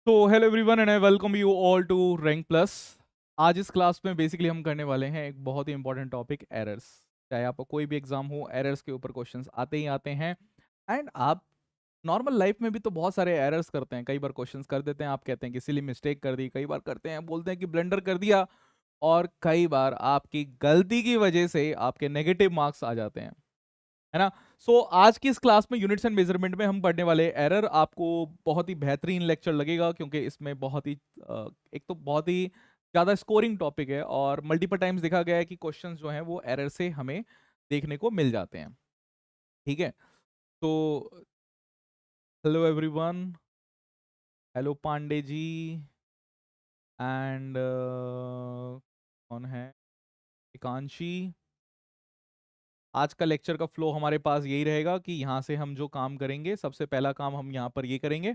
तो hello everyone and I welcome you all to Rank Plus. आज इस class में बेसिकली हम करने वाले हैं एक बहुत ही इंपॉर्टेंट टॉपिक, एरर्स। चाहे आपका कोई भी एग्जाम हो, एरर्स के ऊपर क्वेश्चंस आते ही आते हैं। एंड आप नॉर्मल लाइफ में भी तो बहुत सारे एरर्स करते हैं, कई बार क्वेश्चंस कर देते हैं, आप कहते हैं कि सिली मिस्टेक कर दी, कई बार करते हैं बोलते हैं कि ब्लंडर कर दिया, और कई बार आपकी गलती की वजह से आपके नेगेटिव मार्क्स आ जाते हैं, है ना। आज की इस क्लास में यूनिट्स एंड मेजरमेंट में हम पढ़ने वाले एरर, आपको बहुत ही बेहतरीन लेक्चर लगेगा क्योंकि इसमें बहुत ही एक तो बहुत ही ज़्यादा स्कोरिंग टॉपिक है और मल्टीपल टाइम्स देखा गया है कि क्वेश्चंस जो हैं वो एरर से हमें देखने को मिल जाते हैं। ठीक है, तो hello everyone, hello Pandey ji, and कौन है, एकांशी। आज का लेक्चर का फ्लो हमारे पास यही रहेगा कि यहाँ से हम जो काम करेंगे, सबसे पहला काम हम यहाँ पर ये करेंगे।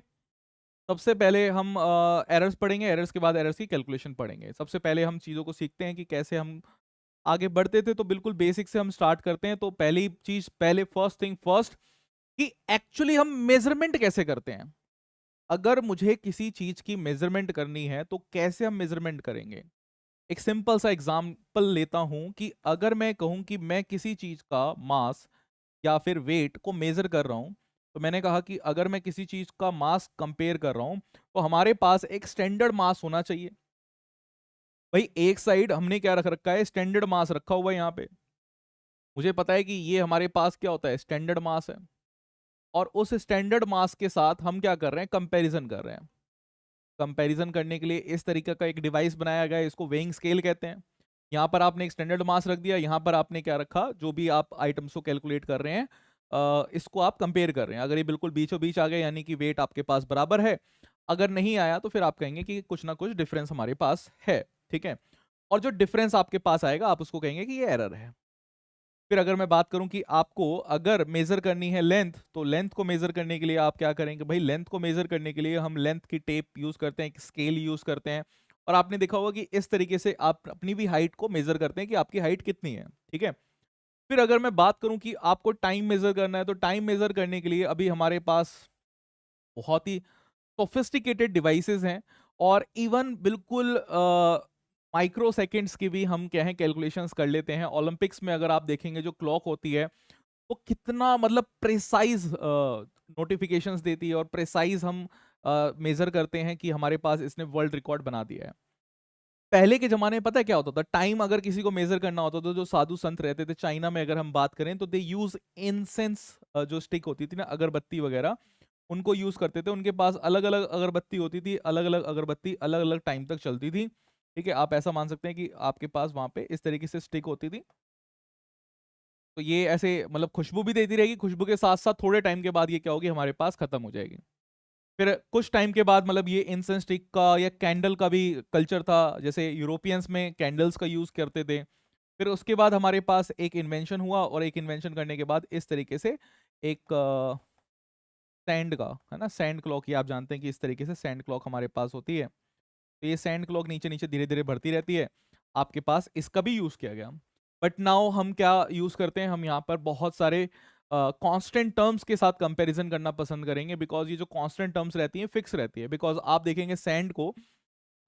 सबसे पहले हम एरर्स पढ़ेंगे, एरर्स के बाद एरर्स की कैलकुलेशन पढ़ेंगे। सबसे पहले हम चीज़ों को सीखते हैं कि कैसे हम आगे बढ़ते थे, तो बिल्कुल बेसिक से हम स्टार्ट करते हैं। तो पहली चीज, पहले फर्स्ट थिंग फर्स्ट, कि एक्चुअली हम मेजरमेंट कैसे करते हैं। अगर मुझे किसी चीज की मेजरमेंट करनी है तो कैसे हम मेजरमेंट करेंगे। एक सिंपल सा एग्जांपल लेता हूं कि अगर मैं कहूं कि मैं किसी चीज का मास या फिर वेट को मेजर कर रहा हूं, तो मैंने कहा कि अगर मैं किसी चीज का मास कंपेयर कर रहा हूं तो हमारे पास एक स्टैंडर्ड मास होना चाहिए। भाई एक साइड हमने क्या रख रखा है, स्टैंडर्ड मास रखा हुआ है यहाँ पे। मुझे पता है कि ये हमारे पास क्या होता है, स्टैंडर्ड मास है। और उस स्टैंडर्ड मास के साथ हम क्या कर रहे हैं, कंपैरिजन कर रहे हैं। कंपैरिजन करने के लिए इस तरीके का एक डिवाइस बनाया गया है, इसको वेइंग स्केल कहते हैं। यहाँ पर आपने एक स्टैंडर्ड मास रख दिया, यहाँ पर आपने क्या रखा, जो भी आप आइटम्स को कैलकुलेट कर रहे हैं, इसको आप कंपेयर कर रहे हैं। अगर ये बिल्कुल बीचों बीच आ गए, यानी कि वेट आपके पास बराबर है। अगर नहीं आया तो फिर आप कहेंगे कि कुछ ना कुछ डिफरेंस हमारे पास है। ठीक है, और जो डिफरेंस आपके पास आएगा आप उसको कहेंगे कि ये एरर है। फिर अगर मैं बात करूं कि आपको अगर मेजर करनी है लेंथ, तो लेंथ को मेजर करने के लिए आप क्या करेंगे, भाई लेंथ को मेजर करने के लिए हम लेंथ की टेप यूज करते हैं, एक स्केल यूज करते हैं। और आपने देखा होगा कि इस तरीके से आप अपनी भी हाइट को मेजर करते हैं कि आपकी हाइट कितनी है। ठीक है, फिर अगर मैं बात करूं कि आपको टाइम मेजर करना है, तो टाइम मेजर करने के लिए अभी हमारे पास बहुत ही सोफिस्टिकेटेड डिवाइसेस हैं। और इवन बिल्कुल माइक्रो सेकेंड्स की भी हम क्या है कैलकुलेशंस कर लेते हैं। ओलंपिक्स में अगर आप देखेंगे जो क्लॉक होती है, वो कितना मतलब प्रिसाइज नोटिफिकेशंस देती है, और प्रिसाइज हम मेजर करते हैं कि हमारे पास इसने वर्ल्ड रिकॉर्ड बना दिया है। पहले के जमाने में पता है क्या होता था, टाइम अगर किसी को मेजर करना होता था, जो साधु संत रहते थे, चाइना में अगर हम बात करें तो दे यूज इंसेंस, जो स्टिक होती थी ना, अगरबत्ती वगैरह, उनको यूज करते थे। उनके पास अलग अलग अगरबत्ती होती थी, अलग अलग अगरबत्ती अलग अलग टाइम तक चलती थी। ठीक है, आप ऐसा मान सकते हैं कि आपके पास वहां पे इस तरीके से स्टिक होती थी। तो ये ऐसे मतलब खुशबू भी देती रहेगी, खुशबू के साथ साथ थोड़े टाइम के बाद ये क्या होगी, हमारे पास खत्म हो जाएगी। फिर कुछ टाइम के बाद मतलब ये इंसेंस स्टिक का या कैंडल का भी कल्चर था, जैसे यूरोपियंस में कैंडल्स का यूज करते थे। फिर उसके बाद हमारे पास एक इन्वेंशन हुआ, और एक इन्वेंशन करने के बाद इस तरीके से एक सैंड का, है ना, सैंड क्लॉक, ये आप जानते हैं कि इस तरीके से सैंड क्लॉक हमारे पास होती है। तो ये सैंड क्लॉक नीचे नीचे धीरे धीरे बढ़ती रहती है। आपके पास इसका भी यूज किया गया। बट नाउ हम क्या यूज करते हैं, हम यहाँ पर बहुत सारे कांस्टेंट टर्म्स के साथ कंपैरिजन करना पसंद करेंगे, बिकॉज ये जो कांस्टेंट टर्म्स रहती हैं फिक्स रहती है। बिकॉज आप देखेंगे सैंड को,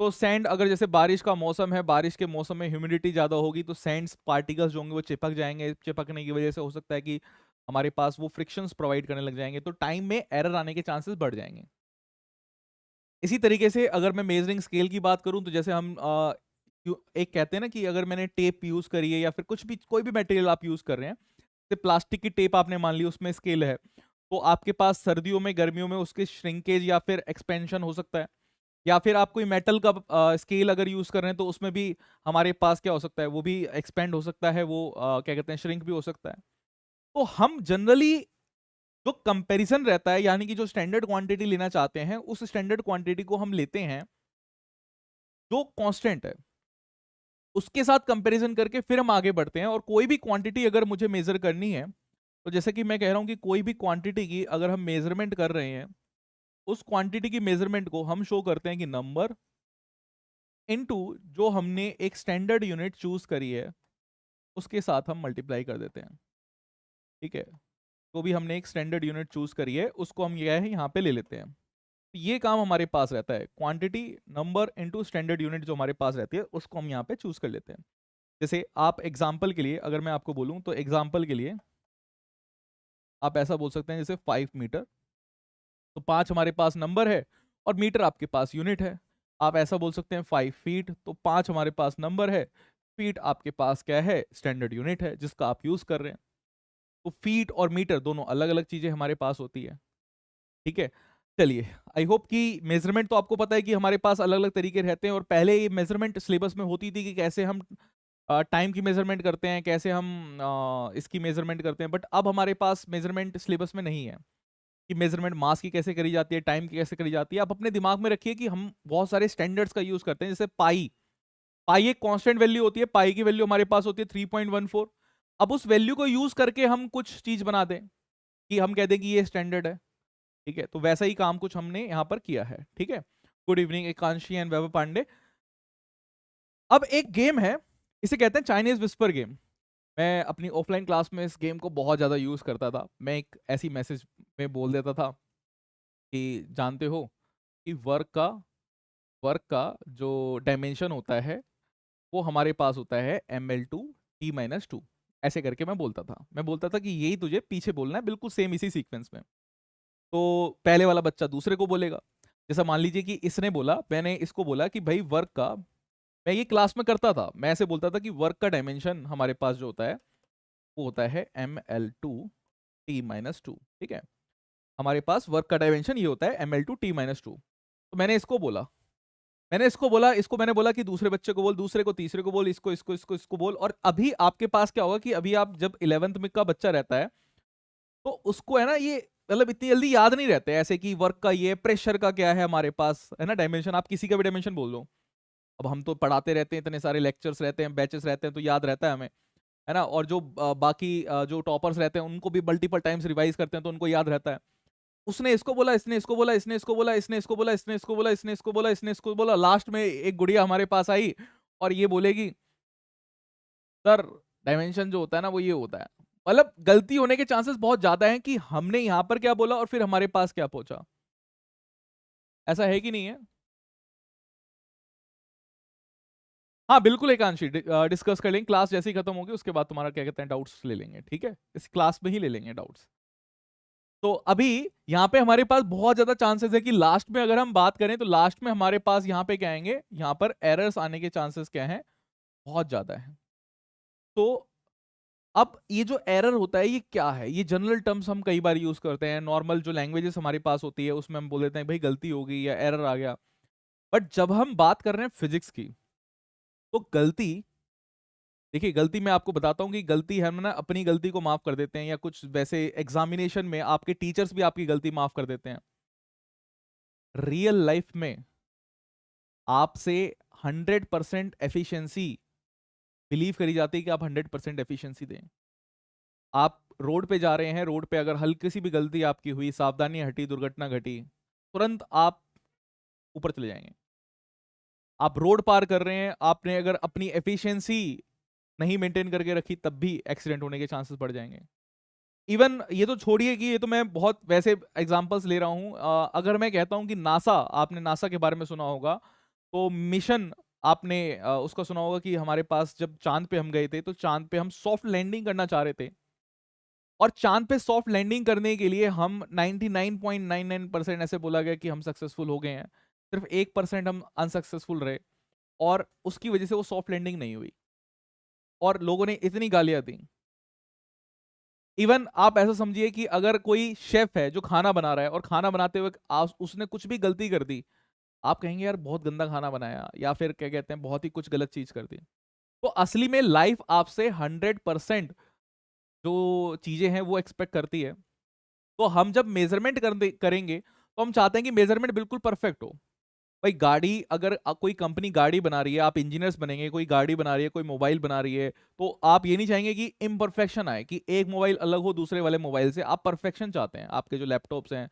तो सैंड अगर जैसे बारिश का मौसम है, बारिश के मौसम में ह्यूमिडिटी ज़्यादा होगी, तो सैंड पार्टिकल्स जो होंगे वो चिपक जाएंगे। चिपकने की वजह से हो सकता है कि हमारे पास वो फ्रिक्शंस प्रोवाइड करने लग जाएंगे, तो टाइम में एरर आने के चांसेस बढ़ जाएंगे। इसी तरीके से अगर मैं मेजरिंग स्केल की बात करूं, तो जैसे हम एक कहते हैं ना कि अगर मैंने टेप यूज करी है या फिर कुछ भी कोई भी मटेरियल आप यूज कर रहे हैं, जैसे प्लास्टिक की टेप आपने मान ली, उसमें स्केल है, तो आपके पास सर्दियों में गर्मियों में उसके श्रिंकेज या फिर एक्सपेंशन हो सकता है। या फिर आप कोई मेटल का स्केल अगर यूज कर रहे हैं, तो उसमें भी हमारे पास क्या हो सकता है, वो भी एक्सपेंड हो सकता है, वो क्या कहते हैं, श्रिंक भी हो सकता है। तो हम जनरली जो कंपैरिजन रहता है, यानी कि जो स्टैंडर्ड क्वांटिटी लेना चाहते हैं, उस स्टैंडर्ड क्वांटिटी को हम लेते हैं जो कांस्टेंट है, उसके साथ कंपैरिजन करके फिर हम आगे बढ़ते हैं। और कोई भी क्वांटिटी अगर मुझे मेजर करनी है, तो जैसे कि मैं कह रहा हूं कि कोई भी क्वांटिटी की अगर हम मेजरमेंट कर रहे हैं, उस क्वांटिटी की मेजरमेंट को हम शो करते हैं कि नंबर इनटू जो हमने एक स्टैंडर्ड यूनिट चूज करी है, उसके साथ हम मल्टीप्लाई कर देते हैं। ठीक है, तो भी हमने एक स्टैंडर्ड यूनिट चूज करी है, उसको हम ये है यहाँ पे ले लेते हैं। ये काम हमारे पास रहता है, quantity number into standard unit जो हमारे पास रहती है उसको हम यहाँ पे चूज कर लेते हैं। जैसे आप एग्जाम्पल के लिए अगर मैं आपको बोलूँ तो एग्जाम्पल के लिए आप ऐसा बोल सकते हैं जैसे 5 मीटर, तो 5 हमारे पास नंबर है और मीटर आपके पास यूनिट है। आप ऐसा बोल सकते हैं 5 फीट, तो 5 हमारे पास नंबर है, फीट आपके पास क्या है, स्टैंडर्ड यूनिट है जिसका आप यूज कर रहे हैं। तो फीट और मीटर दोनों अलग अलग चीजें हमारे पास होती है। ठीक है, चलिए आई होप कि मेजरमेंट तो आपको पता है कि हमारे पास अलग अलग तरीके रहते हैं, और पहले ये मेजरमेंट सिलेबस में होती थी कि कैसे हम टाइम की मेजरमेंट करते हैं, कैसे हम इसकी मेजरमेंट करते हैं, बट अब हमारे पास मेजरमेंट सिलेबस में नहीं है कि मेजरमेंट मास की कैसे करी जाती है, टाइम की कैसे करी जाती है। आप अपने दिमाग में रखिए कि हम बहुत सारे स्टैंडर्ड्स का यूज करते हैं, जैसे पाई। पाई एक कांस्टेंट वैल्यू होती है, पाई की वैल्यू हमारे पास होती है 3.14। अब उस वैल्यू को यूज करके हम कुछ चीज बना दें कि हम कह दें कि ये स्टैंडर्ड है। ठीक है, तो वैसा ही काम कुछ हमने यहाँ पर किया है। ठीक है, गुड इवनिंग एकांशी एंड वैभव पांडे। अब एक गेम है, इसे कहते हैं चाइनीज विस्पर गेम। मैं अपनी ऑफलाइन क्लास में इस गेम को बहुत ज़्यादा यूज़ करता था। मैं एक ऐसी मैसेज में बोल देता था कि जानते हो कि वर्क का जो डायमेंशन होता है वो हमारे पास होता है ml2 t-2। ऐसे करके मैं बोलता था कि यही तुझे पीछे बोलना है, बिल्कुल सेम इसी सीक्वेंस में। तो पहले वाला बच्चा दूसरे को बोलेगा। जैसा मान लीजिए कि इसने बोला, मैंने इसको बोला कि भाई वर्क का, मैं ये क्लास में करता था, मैं ऐसे बोलता था कि वर्क का डायमेंशन हमारे पास जो होता है वो होता है ml2 t-2। ठीक है, हमारे पास वर्क का डायमेंशन ये होता है ml2 t-2। तो मैंने इसको बोला, इसको मैंने बोला कि दूसरे बच्चे को बोल, दूसरे को, तीसरे को बोल, इसको इसको इसको इसको बोल। और अभी आपके पास क्या होगा कि अभी आप जब 11th में का बच्चा रहता है तो उसको है ना ये, मतलब इतनी जल्दी याद नहीं रहते ऐसे कि वर्क का ये, प्रेशर का क्या है हमारे पास, है ना डायमेंशन। आप किसी का भी डायमेंशन बोल दो, अब हम तो पढ़ाते रहते हैं, इतने सारे लेक्चर्स रहते हैं, बैचेस रहते हैं, तो याद रहता है हमें, है ना। और जो बाकी जो टॉपर्स रहते हैं उनको भी मल्टीपल टाइम्स रिवाइज करते हैं तो उनको याद रहता है। उसने इसको बोला, इसने इसको बोला, इसने इसको बोला, इसने इसको बोला, इसने इसको बोला, इसने इसको बोला, इसने इसको बोला, लास्ट में एक गुड़िया हमारे पास आई और ये बोलेगी सर डायमेंशन जो होता है ना वो ये होता है। मतलब गलती होने के चांसेस बहुत ज्यादा हैं कि हमने यहां पर क्या बोला और फिर हमारे पास क्या पहुंचा। ऐसा है कि नहीं है? हाँ बिल्कुल एकांशी, डिस्कस कर लेंगे, क्लास जैसे ही खत्म होगी उसके बाद तुम्हारा क्या कहते हैं डाउट्स ले लेंगे। ठीक है, इस क्लास में ही ले लेंगे डाउट्स। तो अभी यहाँ पे हमारे पास बहुत ज्यादा चांसेस है कि लास्ट में अगर हम बात करें तो लास्ट में हमारे पास यहाँ पे क्या आएंगे, यहाँ पर एरर्स आने के चांसेस क्या हैं, बहुत ज्यादा है। तो अब ये जो एरर होता है ये क्या है, ये जनरल टर्म्स हम कई बार यूज करते हैं, नॉर्मल जो लैंग्वेजेस हमारे पास होती है उसमें हम बोल देते हैं भाई गलती हो गई या एरर आ गया। बट जब हम बात कर रहे हैं फिजिक्स की तो गलती, देखिए गलती मैं आपको बताता हूँ कि गलती हम ना अपनी गलती को माफ कर देते हैं, या कुछ वैसे एग्जामिनेशन में आपके टीचर्स भी आपकी गलती माफ कर देते हैं। रियल लाइफ में आपसे 100% एफिशिएंसी बिलीव करी जाती है कि आप 100% एफिशिएंसी दें। आप रोड पे जा रहे हैं, रोड पे अगर हल्की सी भी गलती आपकी हुई, सावधानी हटी, दुर्घटना घटी, तुरंत आप ऊपर चले जाएंगे। आप रोड पार कर रहे हैं, आपने अगर अपनी एफिशिएंसी नहीं मेंटेन करके रखी तब भी एक्सीडेंट होने के चांसेस बढ़ जाएंगे। इवन ये तो छोड़िए कि ये तो मैं बहुत वैसे एग्जांपल्स ले रहा हूँ, अगर मैं कहता हूँ कि नासा, आपने नासा के बारे में सुना होगा, तो मिशन आपने उसका सुना होगा कि हमारे पास जब चांद पे हम गए थे तो चांद पे हम सॉफ्ट लैंडिंग करना चाह रहे थे, और चांद पे सॉफ्ट लैंडिंग करने के लिए हम 99.99% ऐसे बोला गया कि हम सक्सेसफुल हो गए हैं, सिर्फ 1% हम अनसक्सेसफुल रहे, और उसकी वजह से वो सॉफ्ट लैंडिंग नहीं हुई और लोगों ने इतनी गालियां दी। इवन आप ऐसा समझिए कि अगर कोई शेफ है जो खाना बना रहा है और खाना बनाते हुए उसने कुछ भी गलती कर दी, आप कहेंगे यार बहुत गंदा खाना बनाया, या फिर क्या कहते हैं बहुत ही कुछ गलत चीज कर दी। तो असली में लाइफ आपसे 100% जो चीजें हैं वो एक्सपेक्ट करती है। तो हम जब मेजरमेंट करेंगे तो हम चाहते हैं कि मेजरमेंट बिल्कुल परफेक्ट हो। भाई गाड़ी, अगर कोई कंपनी गाड़ी बना रही है, आप इंजीनियर्स बनेंगे, कोई गाड़ी बना रही है, कोई मोबाइल बना रही है, तो आप ये नहीं चाहेंगे कि इम्परफेक्शन आए, कि एक मोबाइल अलग हो दूसरे वाले मोबाइल से। आप परफेक्शन चाहते हैं, आपके जो लैपटॉप्स हैं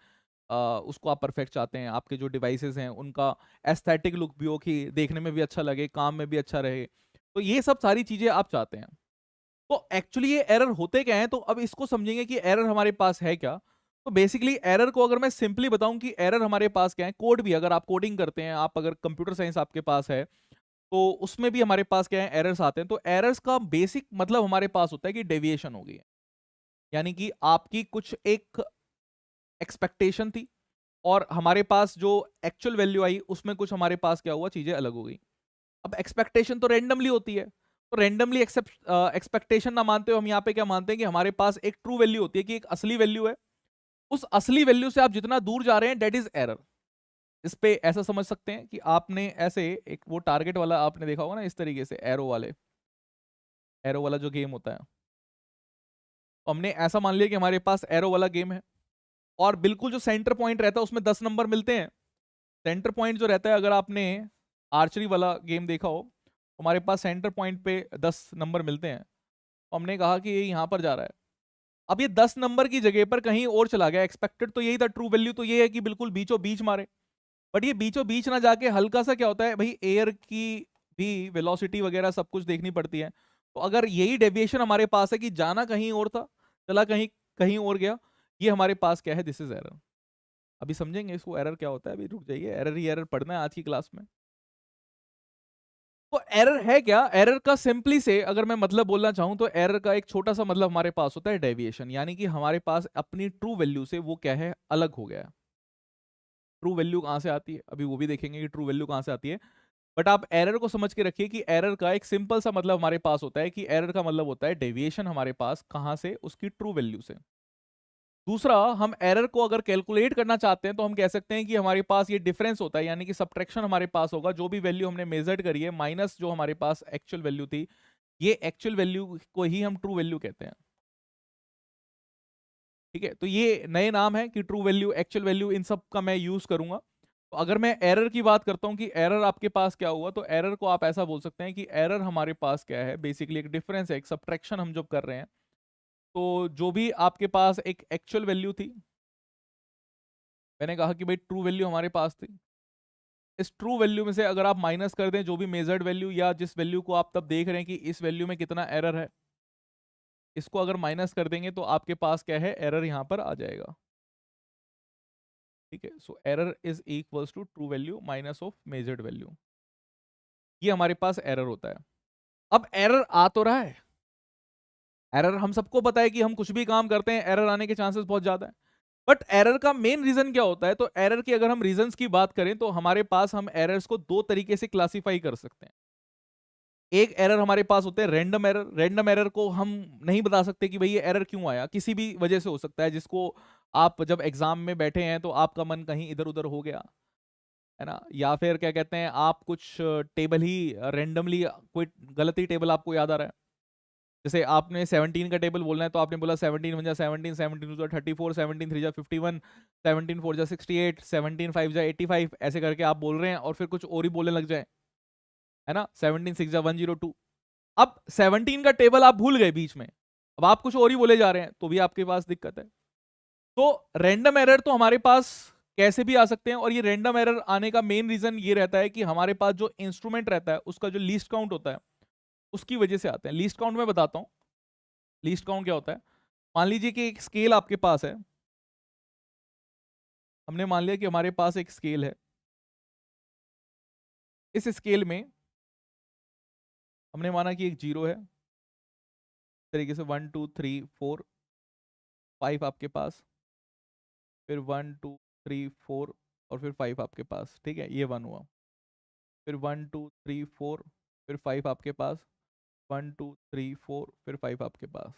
उसको आप परफेक्ट चाहते हैं, आपके जो डिवाइसेस हैं उनका एस्थेटिक लुक भी हो, कि देखने में भी अच्छा लगे, काम में भी अच्छा रहे। तो ये सब सारी चीजें आप चाहते हैं। तो एक्चुअली ये एरर होते क्या हैं, तो अब इसको समझेंगे कि एरर हमारे पास है क्या। तो बेसिकली एरर को अगर मैं सिंपली बताऊं कि एरर हमारे पास क्या है, कोड भी अगर आप कोडिंग करते हैं, आप अगर कंप्यूटर साइंस आपके पास है तो उसमें भी हमारे पास क्या है, एरर्स आते हैं। तो एरर्स का बेसिक मतलब हमारे पास होता है कि डेविएशन हो गई है, यानी कि आपकी कुछ एक एक्सपेक्टेशन थी और हमारे पास जो एक्चुअल वैल्यू आई उसमें कुछ हमारे पास क्या हुआ, चीजें अलग हो गई। अब एक्सपेक्टेशन तो रेंडमली होती है, तो रेंडमली एक्सपेक्टेशन ना मानते हो हम यहाँ पे क्या मानते हैं कि हमारे पास एक ट्रू वैल्यू होती है, कि एक असली वैल्यू है, उस असली वैल्यू से आप जितना दूर जा रहे हैं डेट इज एरर। इस पे ऐसा समझ सकते हैं कि आपने ऐसे एक वो टारगेट वाला आपने देखा होगा ना, इस तरीके से एरो वाला जो गेम होता है, तो हमने ऐसा मान लिया कि हमारे पास एरो वाला गेम है और बिल्कुल जो सेंटर पॉइंट रहता है उसमें 10 नंबर मिलते हैं। सेंटर पॉइंट जो रहता है, अगर आपने आर्चरी वाला गेम देखा हो, हमारे पास सेंटर पॉइंट पे 10 नंबर मिलते हैं, तो हमने कहा कि ये यहाँ पर जा रहा है। अब ये 10 नंबर की जगह पर कहीं और चला गया, एक्सपेक्टेड तो यही था, ट्रू वैल्यू तो ये है कि बिल्कुल बीचों बीच मारे, बट ये बीचों बीच ना जाके हल्का सा क्या होता है भाई, एयर की भी वेलोसिटी वगैरह सब कुछ देखनी पड़ती है। तो अगर यही डेविएशन हमारे पास है कि जाना कहीं और था, चला कहीं कहीं और गया, ये हमारे पास क्या है, दिस इज एरर। अभी समझेंगे इसको एरर क्या होता है, अभी रुक जाइए, एरर ही एरर पढ़ना है आज की क्लास में। तो एरर है क्या, एरर का सिंपली से अगर मैं मतलब बोलना चाहूं तो एरर का एक छोटा सा मतलब हमारे पास होता है डेविएशन, यानी कि हमारे पास अपनी ट्रू वैल्यू से वो क्या है, अलग हो गया। ट्रू वैल्यू कहां से आती है, अभी वो भी देखेंगे कि ट्रू वैल्यू कहां से आती है। बट आप एरर को समझ के रखिए कि एरर का एक सिंपल सा मतलब हमारे पास होता है कि एरर का मतलब होता है डेविएशन हमारे पास कहां से, उसकी ट्रू वैल्यू से। दूसरा, हम एरर को अगर कैलकुलेट करना चाहते हैं तो हम कह सकते हैं कि हमारे पास ये डिफरेंस होता है, यानी कि सब्ट्रैक्शन हमारे पास होगा, जो भी वैल्यू हमने मेजर्ड करी है माइनस जो हमारे पास एक्चुअल वैल्यू थी, ये एक्चुअल वैल्यू को ही हम ट्रू वैल्यू कहते हैं। ठीक है, तो ये नए नाम है कि ट्रू वैल्यू, एक्चुअल वैल्यू, इन सब का मैं यूज करूंगा। तो अगर मैं एरर की बात करता हूं कि एरर आपके पास क्या हुआ, तो एरर को आप ऐसा बोल सकते हैं कि एरर हमारे पास क्या है, बेसिकली एक डिफरेंस है, एक सब्ट्रैक्शन हम जब कर रहे हैं। तो जो भी आपके पास एक एक्चुअल वैल्यू थी, मैंने कहा कि भाई ट्रू वैल्यू हमारे पास थी, इस ट्रू वैल्यू में से अगर आप माइनस कर दें जो भी मेजर्ड वैल्यू, या जिस वैल्यू को आप तब देख रहे हैं कि इस वैल्यू में कितना एरर है, इसको अगर माइनस कर देंगे तो आपके पास क्या है, एरर यहां पर आ जाएगा। ठीक है, so error is equals to true value minus of measured value, ये हमारे पास एरर होता है। अब एरर आ तो रहा है, एरर हम सबको पता है कि हम कुछ भी काम करते हैं एरर आने के चांसेस बहुत ज्यादा है। बट एरर का मेन रीजन क्या होता है, तो एरर की अगर हम रीजंस की बात करें तो हमारे पास हम एरर्स को दो तरीके से क्लासिफाई कर सकते हैं। एक एरर हमारे पास होते हैं रैंडम एरर। रैंडम एरर को हम नहीं बता सकते कि भाई ये एरर क्यों आया, किसी भी वजह से हो सकता है, जिसको आप जब एग्जाम में बैठे हैं तो आपका मन कहीं इधर उधर हो गया है ना, या फिर क्या कहते हैं, आप कुछ टेबल ही रेंडमली, कोई गलत ही टेबल आपको याद आ रहा है। जैसे आपने 17 का टेबल बोलना है तो आपने बोला 17 1 जा 17, 17 2 जा 34, 17 3 जा 51, 17 4 जा 68, 17 5 जा 85, ऐसे करके आप बोल रहे हैं और फिर कुछ और ही बोलने लग जाए, है ना, 17 6 जा 102। अब 17 का टेबल आप भूल गए बीच में, अब आप कुछ और ही बोले जा रहे हैं, तो भी आपके पास दिक्कत है। तो रैंडम एरर तो हमारे पास कैसे भी आ सकते हैं, और ये रैंडम एरर आने का मेन रीजन ये रहता है कि हमारे पास जो इंस्ट्रूमेंट रहता है उसका जो लीस्ट काउंट होता है उसकी वजह से आते हैं। लीस्ट काउंट मैं बताता हूं, लीस्ट काउंट क्या होता है। मान लीजिए कि एक स्केल आपके पास है, हमने मान लिया कि हमारे पास एक स्केल है, इस स्केल में हमने माना कि एक जीरो है, इस तरीके से 1 2 3 4 5 आपके पास, फिर 1 2 3 4 और फिर 5 आपके पास। ठीक है, ये 1 हुआ, फिर 1 2 3 4, फिर 5 आपके पास, 1 2 3 4, फिर 5 आपके पास।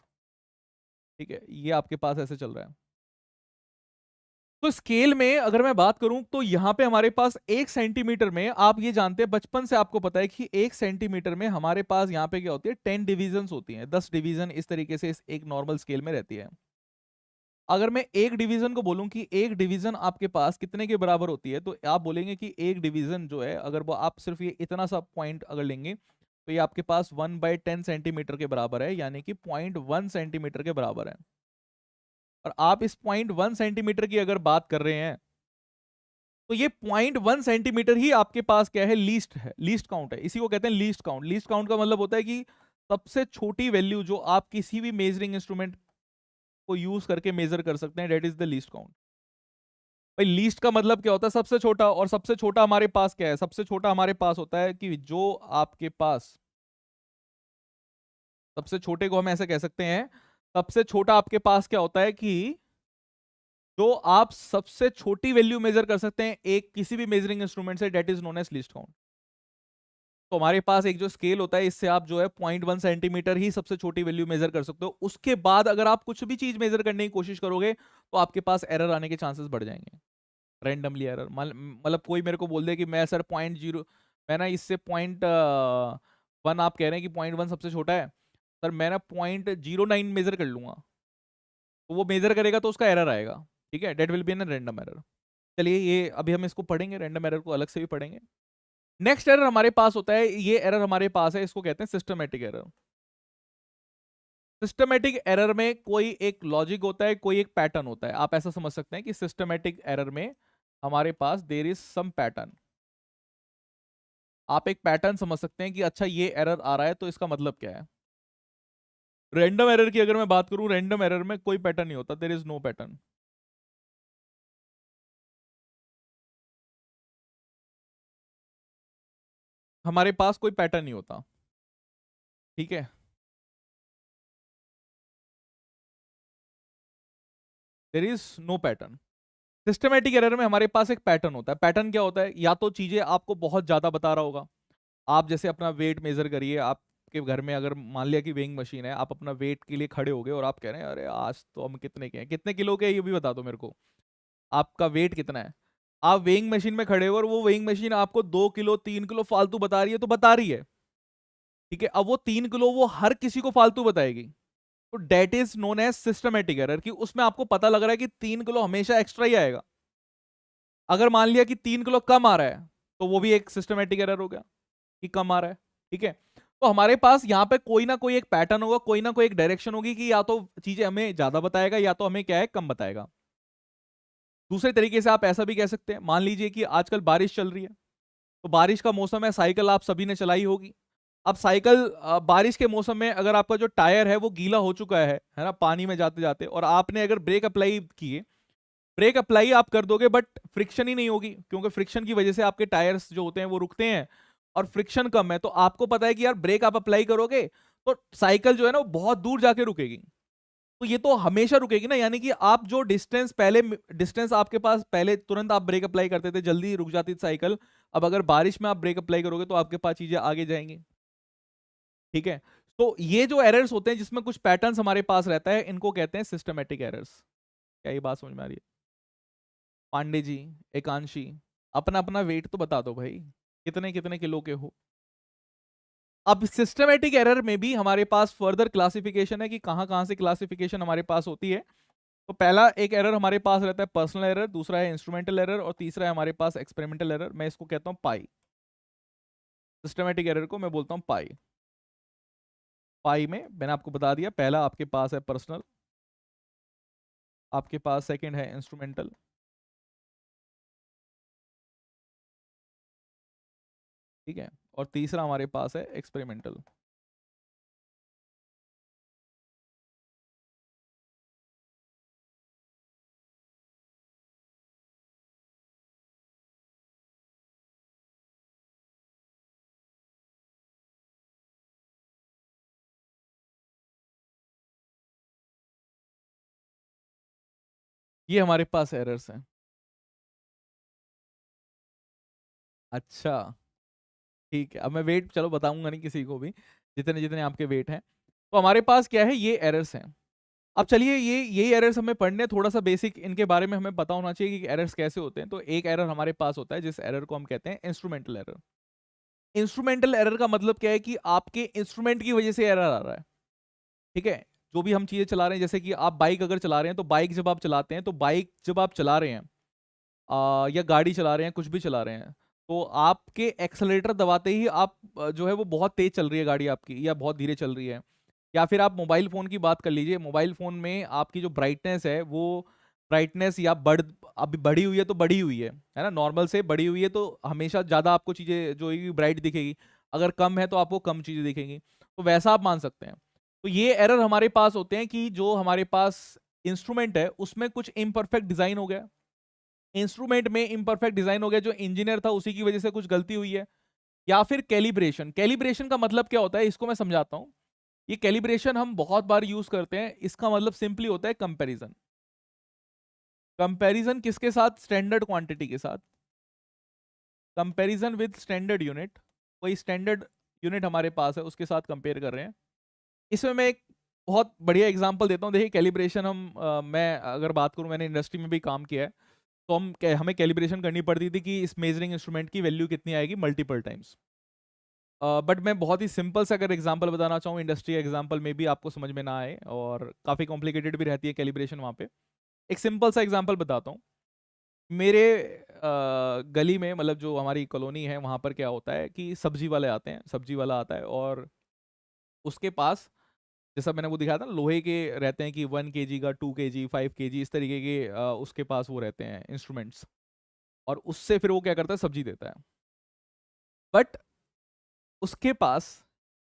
ठीक है, ये आपके पास ऐसे चल रहा है। तो स्केल में अगर मैं बात करूं तो यहां पे हमारे पास 1 सेंटीमीटर में, आप ये जानते हैं बचपन से आपको पता है कि 1 सेंटीमीटर में हमारे पास यहाँ पे क्या होती है, 10 डिविजन होती हैं, 10 डिवीजन इस तरीके से इस एक नॉर्मल स्केल में रहती है। अगर मैं एक डिवीजन को बोलूं कि एक डिवीजन आपके पास कितने के बराबर होती है, तो आप बोलेंगे कि एक डिवीजन जो है, अगर वो आप सिर्फ ये इतना सा पॉइंट अगर लेंगे तो ये आपके पास 1/10 सेंटीमीटर के बराबर है, यानी कि 0.1 सेंटीमीटर के बराबर है। और आप इस 0.1 सेंटीमीटर की अगर बात कर रहे हैं तो ये 0.1 सेंटीमीटर ही आपके पास क्या है, लीस्ट है, लीस्ट काउंट है, इसी को कहते हैं लीस्ट काउंट। लीस्ट काउंट का मतलब होता है कि सबसे छोटी वैल्यू जो आप किसी भी मेजरिंग इंस्ट्रूमेंट को यूज करके मेजर कर सकते हैं, that is the least count. भाई लीस्ट का मतलब क्या होता है? सबसे छोटा। और सबसे छोटा हमारे पास क्या है? सबसे छोटा हमारे पास होता है कि जो आपके पास, सबसे छोटे को हम ऐसे कह सकते हैं, सबसे छोटा आपके पास क्या होता है कि जो आप सबसे छोटी वैल्यू मेजर कर सकते हैं एक किसी भी मेजरिंग इंस्ट्रूमेंट से, that is known as least count. तो हमारे पास एक जो स्केल होता है, इससे आप जो है 0.1 सेंटीमीटर ही सबसे छोटी वैल्यू मेजर कर सकते हो। उसके बाद अगर आप कुछ भी चीज मेजर करने की कोशिश करोगे तो आपके पास एरर आने के चांसेस बढ़ जाएंगे। रैंडमली एरर, मतलब कोई मेरे को बोल दे कि मैं सर 0.0, मैं ना इससे 0.1, आप कह रहे हैं कि 0.1 सबसे छोटा है सर, मैं ना 0.09 मेजर कर लूंगा, तो वो मेजर करेगा तो उसका एरर आएगा। ठीक है, that will be an random error. चलिए ये अभी हम इसको पढ़ेंगे, रैंडम एरर को अलग से भी पढ़ेंगे। नेक्स्ट एरर हमारे पास होता है, ये एरर हमारे पास है, इसको कहते हैं सिस्टमेटिक एरर। सिस्टमेटिक एरर में कोई एक लॉजिक होता है, कोई एक पैटर्न होता है। आप ऐसा समझ सकते हैं कि सिस्टमेटिक एरर में हमारे पास देयर इज सम पैटर्न। आप एक पैटर्न समझ सकते हैं कि अच्छा ये एरर आ रहा है तो इसका मतलब क्या है। रैंडम एरर की अगर मैं बात करूं, रैंडम एरर में कोई पैटर्न नहीं होता, देयर इज नो पैटर्न। हमारे पास कोई पैटर्न नहीं होता। ठीक है, there is no pattern. Systematic error में हमारे पास एक पैटर्न होता है। पैटर्न क्या होता है? या तो चीजें आपको बहुत ज्यादा बता रहा होगा। आप जैसे अपना वेट मेजर करिए, आपके घर में अगर मान लिया कि वेइंग मशीन है, आप अपना वेट के लिए खड़े हो गए और आप कह रहे हैं अरे आज तो हम कितने के हैं, कितने किलो के हैं, ये भी बता दो मेरे को, आपका वेट कितना है। आप वेइंग मशीन में खड़े हो और वो वेइंग मशीन आपको 2 किलो 3 किलो फालतू बता रही है, तो बता रही है। ठीक है, अब वो 3 किलो वो हर किसी को फालतू बताएगी, तो that is known as systematic error, कि उसमें आपको पता लग रहा है कि 3 किलो हमेशा एक्स्ट्रा ही आएगा। अगर मान लिया कि 3 किलो कम आ रहा है, तो वो भी एक सिस्टमेटिक एरर हो गया कि कम आ रहा है। ठीक है, तो हमारे पास यहाँ पे कोई ना कोई एक पैटर्न होगा, कोई ना कोई एक डायरेक्शन होगी कि या तो चीजें हमें ज्यादा बताएगा या तो हमें क्या है, कम बताएगा। दूसरे तरीके से आप ऐसा भी कह सकते हैं, मान लीजिए कि आजकल बारिश चल रही है, तो बारिश का मौसम है, साइकिल आप सभी ने चलाई होगी। अब साइकिल बारिश के मौसम में अगर आपका जो टायर है वो गीला हो चुका है ना, पानी में जाते जाते, और आपने अगर ब्रेक अप्लाई किए, ब्रेक अप्लाई आप कर दोगे बट फ्रिक्शन ही नहीं होगी, क्योंकि फ्रिक्शन की वजह से आपके टायर्स जो होते हैं वो रुकते हैं, और फ्रिक्शन कम है, तो आपको पता है कि यार ब्रेक आप अप्लाई करोगे तो साइकिल जो है ना वो बहुत दूर जाके रुकेगी। तो ये तो हमेशा रुकेगी ना, यानी कि आप जो डिस्टेंस पहले, डिस्टेंस आपके पास पहले तुरंत आप ब्रेक अप्लाई करते थे जल्दी रुक जाती थी साइकिल, अब अगर बारिश में आप ब्रेक अप्लाई करोगे तो आपके पास चीजें आगे जाएंगी। ठीक है, तो ये जो एरर्स होते हैं जिसमें कुछ पैटर्न्स हमारे पास रहता है, इनको कहते हैं सिस्टमेटिक एरर्स। क्या ये बात समझ में आ रही है? पांडे जी, एकांशी, अपना अपना वेट तो बता दो भाई, कितने कितने किलो के हो। अब सिस्टमेटिक एरर में भी हमारे पास फर्दर क्लासिफिकेशन है कि कहां कहां से क्लासिफिकेशन हमारे पास होती है। तो पहला एक एरर हमारे पास रहता है पर्सनल एरर, दूसरा है इंस्ट्रूमेंटल एरर, और तीसरा है हमारे पास एक्सपेरिमेंटल एरर। मैं इसको कहता हूं पाई। सिस्टमेटिक एरर को मैं बोलता हूं पाई। पाई में मैंने आपको बता दिया, पहला आपके पास है पर्सनल, आपके पास सेकंड है इंस्ट्रूमेंटल, ठीक है, और तीसरा हमारे पास है एक्सपेरिमेंटल। ये हमारे पास एरर्स हैं। अच्छा, ठीक है, अब मैं वेट चलो बताऊंगा नहीं किसी को भी, जितने जितने आपके वेट हैं। तो हमारे पास क्या है, ये एरर्स हैं। अब चलिए ये एरर्स हमें पढ़ने हैं, थोड़ा सा बेसिक इनके बारे में हमें पता होना चाहिए कि एरर्स कैसे होते हैं। तो एक एरर हमारे पास होता है जिस एरर को हम कहते हैं इंस्ट्रूमेंटल एरर। इंस्ट्रूमेंटल एरर का मतलब क्या है कि आपके इंस्ट्रूमेंट की वजह से एरर आ रहा है। ठीक है, जो भी हम चीजें चला रहे हैं, जैसे कि आप बाइक अगर चला रहे हैं, तो बाइक जब आप चलाते हैं, तो बाइक जब आप चला रहे हैं, या गाड़ी चला रहे हैं, कुछ भी चला रहे हैं, तो आपके एक्सेलेरेटर दबाते ही आप जो है वो बहुत तेज चल रही है गाड़ी आपकी, या बहुत धीरे चल रही है। या फिर आप मोबाइल फोन की बात कर लीजिए, मोबाइल फोन में आपकी जो ब्राइटनेस है वो ब्राइटनेस या अभी बढ़ी हुई है तो बढ़ी हुई है ना, नॉर्मल से बढ़ी हुई है तो हमेशा ज्यादा आपको चीजें जो ब्राइट दिखेगी, अगर कम है तो आपको कम चीजें दिखेंगी। तो वैसा आप मान सकते हैं। तो ये एरर हमारे पास होते हैं कि जो हमारे पास इंस्ट्रूमेंट है उसमें कुछ इम्परफेक्ट डिजाइन हो गया, इंस्ट्रूमेंट में इम्परफेक्ट डिजाइन हो गया, जो इंजीनियर था उसी की वजह से कुछ गलती हुई है। या फिर कैलिब्रेशन, कैलिब्रेशन का मतलब क्या होता है इसको मैं समझाता हूं। ये कैलिब्रेशन हम बहुत बार यूज करते हैं, इसका मतलब सिंपली होता है कंपैरिजन। कंपैरिजन किसके साथ? स्टैंडर्ड क्वांटिटी के साथ, कंपैरिजन विद स्टैंडर्ड यूनिट। कोई स्टैंडर्ड यूनिट हमारे पास है उसके साथ कंपेयर कर रहे हैं। इसमें मैं एक बहुत बढ़िया एग्जांपल देता हूँ। देखिए कैलिब्रेशन हम मैं अगर बात करूँ, मैंने इंडस्ट्री में भी काम किया है, तो हमें कैलिब्रेशन करनी पड़ती थी कि इस मेजरिंग इंस्ट्रूमेंट की वैल्यू कितनी आएगी मल्टीपल टाइम्स। बट मैं बहुत ही सिंपल से अगर एग्जांपल बताना चाहूँ, इंडस्ट्री एग्जांपल में भी आपको समझ में ना आए और काफ़ी कॉम्प्लिकेटेड भी रहती है कैलिब्रेशन वहाँ पे। एक सिंपल सा एग्जांपल बताता हूँ। मेरे गली में, मतलब जो हमारी कॉलोनी है वहाँ पर क्या होता है कि सब्जी वाले आते हैं, सब्जी वाला आता है और उसके पास, जैसा मैंने वो दिखाया था ना, लोहे के रहते हैं कि 1 kg का, 2 kg, 5 kg, इस तरीके के उसके पास वो रहते हैं इंस्ट्रूमेंट्स, और उससे फिर वो क्या करता है, सब्जी देता है। बट उसके पास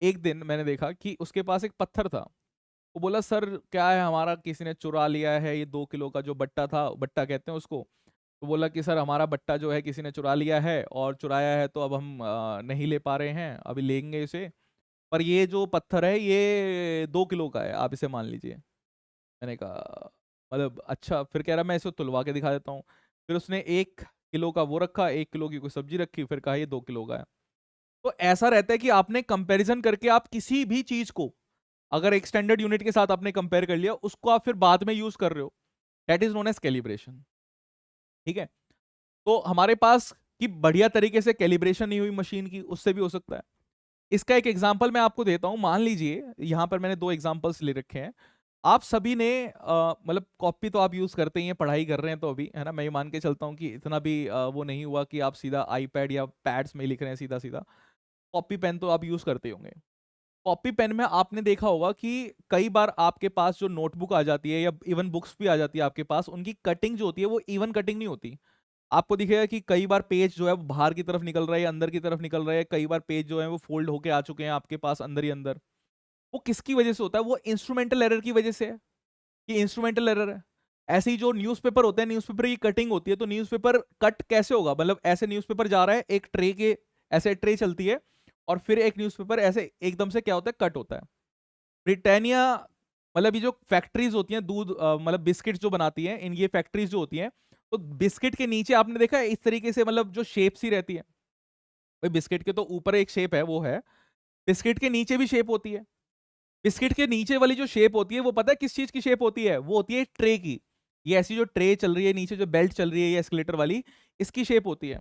एक दिन मैंने देखा कि उसके पास एक पत्थर था। वो बोला सर क्या है, हमारा किसी ने चुरा लिया है, ये 2 किलो का जो बट्टा था, बट्टा कहते हैं उसको। तो बोला कि सर हमारा बट्टा जो है किसी ने चुरा लिया है, और चुराया है तो अब हम नहीं ले पा रहे हैं, अभी लेंगे इसे, पर ये जो पत्थर है ये 2 किलो का है, आप इसे मान लीजिए। मैंने कहा मतलब अच्छा, फिर कह रहा मैं इसे तुलवा के दिखा देता हूँ। फिर उसने 1 किलो का वो रखा, 1 किलो की कोई सब्जी रखी, फिर कहा ये 2 किलो का है। तो ऐसा रहता है कि आपने कंपैरिजन करके आप किसी भी चीज को, अगर एक स्टैंडर्ड यूनिट के साथ आपने कंपेयर कर लिया, उसको आप फिर बाद में यूज कर रहे हो, that is known as calibration. ठीक है, तो हमारे पास की बढ़िया तरीके से कैलिब्रेशन नहीं हुई मशीन की, उससे भी हो सकता है। इसका एक एग्जांपल मैं आपको देता हूं। मान लीजिए यहां पर मैंने 2 एग्जांपल्स ले रखे हैं। आप सभी ने मतलब कॉपी तो आप यूज करते ही हैं, पढ़ाई कर रहे हैं तो अभी, है ना, मैं ये मान के चलता हूँ कि इतना भी वो नहीं हुआ कि आप सीधा आईपैड या पैड्स में लिख रहे हैं सीधा सीधा। कॉपी पेन तो आप यूज करते ही होंगे। कॉपी पेन में आपने देखा होगा कि कई बार आपके पास जो नोटबुक आ जाती है या इवन बुक्स भी आ जाती है आपके पास, उनकी कटिंग जो होती है वो इवन कटिंग नहीं होती। आपको दिखेगा कि कई बार पेज जो है वो बाहर की तरफ निकल रहा है, अंदर की तरफ निकल रहा है, कई बार पेज जो है वो फोल्ड होके आ चुके हैं आपके पास अंदर ही अंदर। वो किसकी वजह से होता है? वो इंस्ट्रूमेंटल एरर की वजह से है, कि इंस्ट्रूमेंटल एरर है। ऐसे ही जो न्यूज़पेपर होते हैं, न्यूज़पेपर की कटिंग होती है, तो न्यूज़पेपर कट कैसे होगा? मतलब ऐसे न्यूज़पेपर जा रहा है एक ट्रे के, ऐसे ट्रे चलती है, और फिर एक न्यूज़पेपर ऐसे एकदम से क्या होता है, कट होता है। ब्रिटानिया, मतलब ये जो फैक्ट्रीज होती हैं दूध मतलब बिस्किट जो बनाती हैं, इन ये फैक्ट्रीज जो होती हैं, तो बिस्किट के नीचे आपने देखा है इस तरीके से, मतलब जो शेप सी रहती है। भाई बिस्किट के तो ऊपर एक शेप है वो है, बिस्किट के नीचे भी शेप होती है। बिस्किट के नीचे वाली जो शेप होती है वो पता है किस चीज की शेप होती है? वो होती है ट्रे की। ये ऐसी जो ट्रे चल रही है, नीचे जो बेल्ट चल रही है ये एस्केलेटर वाली, इसकी शेप होती है।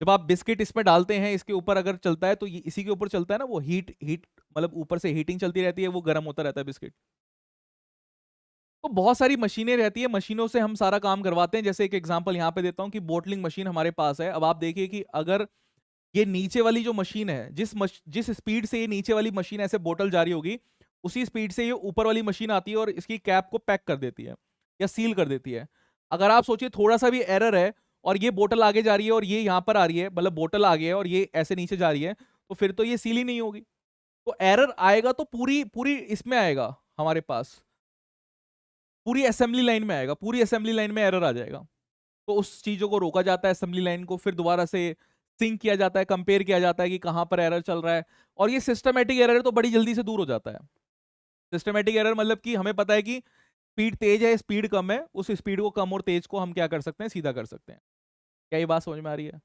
जब आप बिस्किट इसमें डालते हैं, इसके ऊपर अगर चलता है तो ये इसी के ऊपर चलता है ना, वो हीट हीट, मतलब ऊपर से हीटिंग चलती रहती है, वो गर्म होता रहता है बिस्किट। तो बहुत सारी मशीनें रहती है, मशीनों से हम सारा काम करवाते हैं। जैसे एक एग्जांपल यहाँ पे देता हूँ कि बोटलिंग मशीन हमारे पास है। अब आप देखिए कि अगर ये नीचे वाली जो मशीन है, जिस स्पीड से ये नीचे वाली मशीन ऐसे बोतल जारी होगी, उसी स्पीड से ये ऊपर वाली मशीन आती है और इसकी कैप को पैक कर देती है या सील कर देती है। अगर आप सोचिए थोड़ा सा भी एरर है और ये बोतल आगे जा रही है और ये यहाँ पर आ रही है, मतलब बोतल आगे है और ये ऐसे नीचे जा रही है, तो फिर तो ये सील ही नहीं होगी। तो एरर आएगा तो पूरी पूरी इसमें आएगा हमारे पास, पूरी असेंबली लाइन में आएगा, पूरी असेंबली लाइन में एरर आ जाएगा। तो उस चीजों को रोका जाता है, असेंबली लाइन को फिर दोबारा से सिंक किया जाता है, कंपेयर किया जाता है कि कहां पर एरर चल रहा है। और ये सिस्टमेटिक एरर तो बड़ी जल्दी से दूर हो जाता है। सिस्टमेटिक एरर मतलब कि हमें पता है कि स्पीड तेज है, स्पीड कम है, उस स्पीड को कम और तेज को हम क्या कर सकते हैं, सीधा कर सकते हैं। क्या ये बात समझ में आ रही है?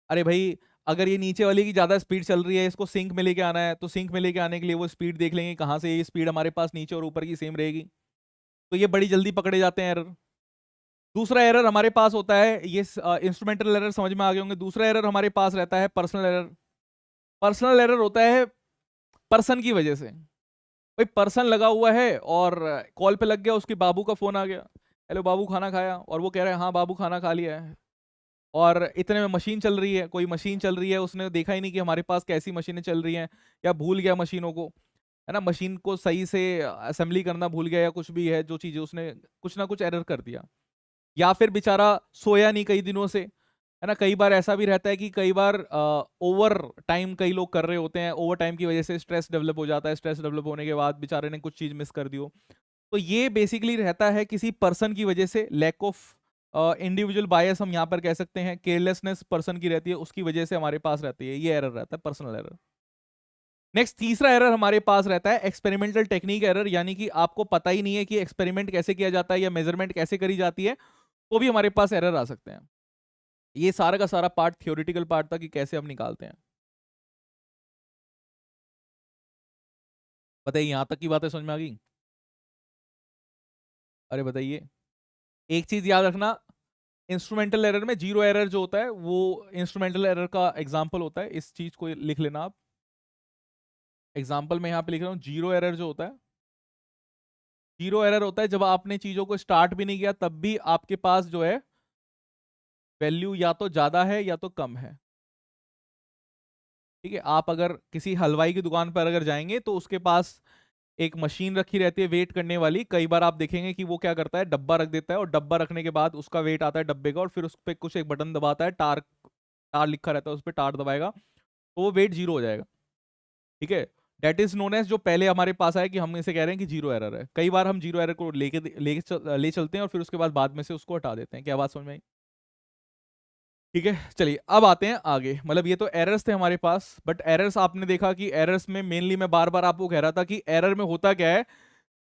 अरे भाई, अगर ये नीचे वाली की ज्यादा स्पीड चल रही है, इसको सिंक में लेके आना है, तो सिंक में लेके आने के लिए वो स्पीड देख लेंगे कहाँ से ये स्पीड हमारे पास नीचे और ऊपर की सेम रहेगी, तो ये बड़ी जल्दी पकड़े जाते हैं एरर। दूसरा एरर हमारे पास होता है, ये इंस्ट्रूमेंटल एरर समझ में आ गए होंगे। दूसरा एरर हमारे पास रहता है पर्सनल एरर। पर्सनल एरर होता है पर्सन की वजह से। भाई पर्सन लगा हुआ है और कॉल पे लग गया, उसके बाबू का फोन आ गया, हेलो बाबू खाना खाया, और वो कह रहा है हाँ बाबू खाना खा लिया है। और इतने में मशीन चल रही है, कोई मशीन चल रही है, उसने देखा ही नहीं कि हमारे पास कैसी मशीनें चल रही हैं, या भूल गया मशीनों को, है ना, मशीन को सही से असेंबली करना भूल गया, या कुछ भी है जो चीज़ उसने कुछ ना कुछ एरर कर दिया। या फिर बेचारा सोया नहीं कई दिनों से, है ना। कई बार ऐसा भी रहता है कि कई बार ओवर टाइम कई लोग कर रहे होते हैं, ओवर टाइम की वजह से स्ट्रेस डेवलप हो जाता है, स्ट्रेस डेवलप होने के बाद बेचारे ने कुछ चीज़ मिस कर दी हो। तो ये बेसिकली रहता है किसी पर्सन की वजह से, लैक ऑफ इंडिविजुअल बायस हम यहाँ पर कह सकते हैं, केयरलेसनेस पर्सन की रहती है, उसकी वजह से हमारे पास रहती है, ये एरर रहता है, पर्सनल एरर। नेक्स्ट तीसरा एरर हमारे पास रहता है एक्सपेरिमेंटल टेक्निक एरर, यानी कि आपको पता ही नहीं है कि एक्सपेरिमेंट कैसे किया जाता है या मेजरमेंट कैसे करी जाती है, तो भी हमारे पास एरर आ सकते हैं। ये सारा का सारा पार्ट थियोरिटिकल पार्ट था कि कैसे हम निकालते हैं। बताइए, यहां तक की बातें समझ में आ गई? अरे बताइए, एक चीज याद रखना, इंस्ट्रूमेंटल एरर में जीरो एरर जो होता है वो इंस्ट्रूमेंटल एरर का एग्जाम्पल होता है, इस चीज को लिख लेना आप। एग्जाम्पल में यहाँ पे लिख रहा हूँ, जीरो एरर जो होता है, जीरो एरर होता है जब आपने चीजों को स्टार्ट भी नहीं किया तब भी आपके पास जो है वैल्यू या तो ज्यादा है या तो कम है। ठीक है, आप अगर किसी हलवाई की दुकान पर अगर जाएंगे तो उसके पास एक मशीन रखी रहती है वेट करने वाली, कई बार आप देखेंगे कि वो क्या करता है, डब्बा रख देता है और डब्बा रखने के बाद उसका वेट आता है डब्बे का और फिर उस पर कुछ एक बटन दबाता है, टार टार लिखा रहता है, उस पर टार दबाएगा तो वो वेट जीरो हो जाएगा। ठीक है, डेट इज नोन एज, जो पहले हमारे पास आया कि हम इसे कह रहे हैं कि जीरो एरर है। कई बार हम जीरो एरर को ले चलते हैं और फिर उसके बाद में से उसको हटा देते हैं। क्या बात समझ में आई? ठीक है, चलिए अब आते हैं आगे। मतलब ये तो एरर्स थे हमारे पास, बट एरर्स आपने देखा कि एरर्स में मेनली मैं बार बार आपको कह रहा था कि एरर में होता क्या है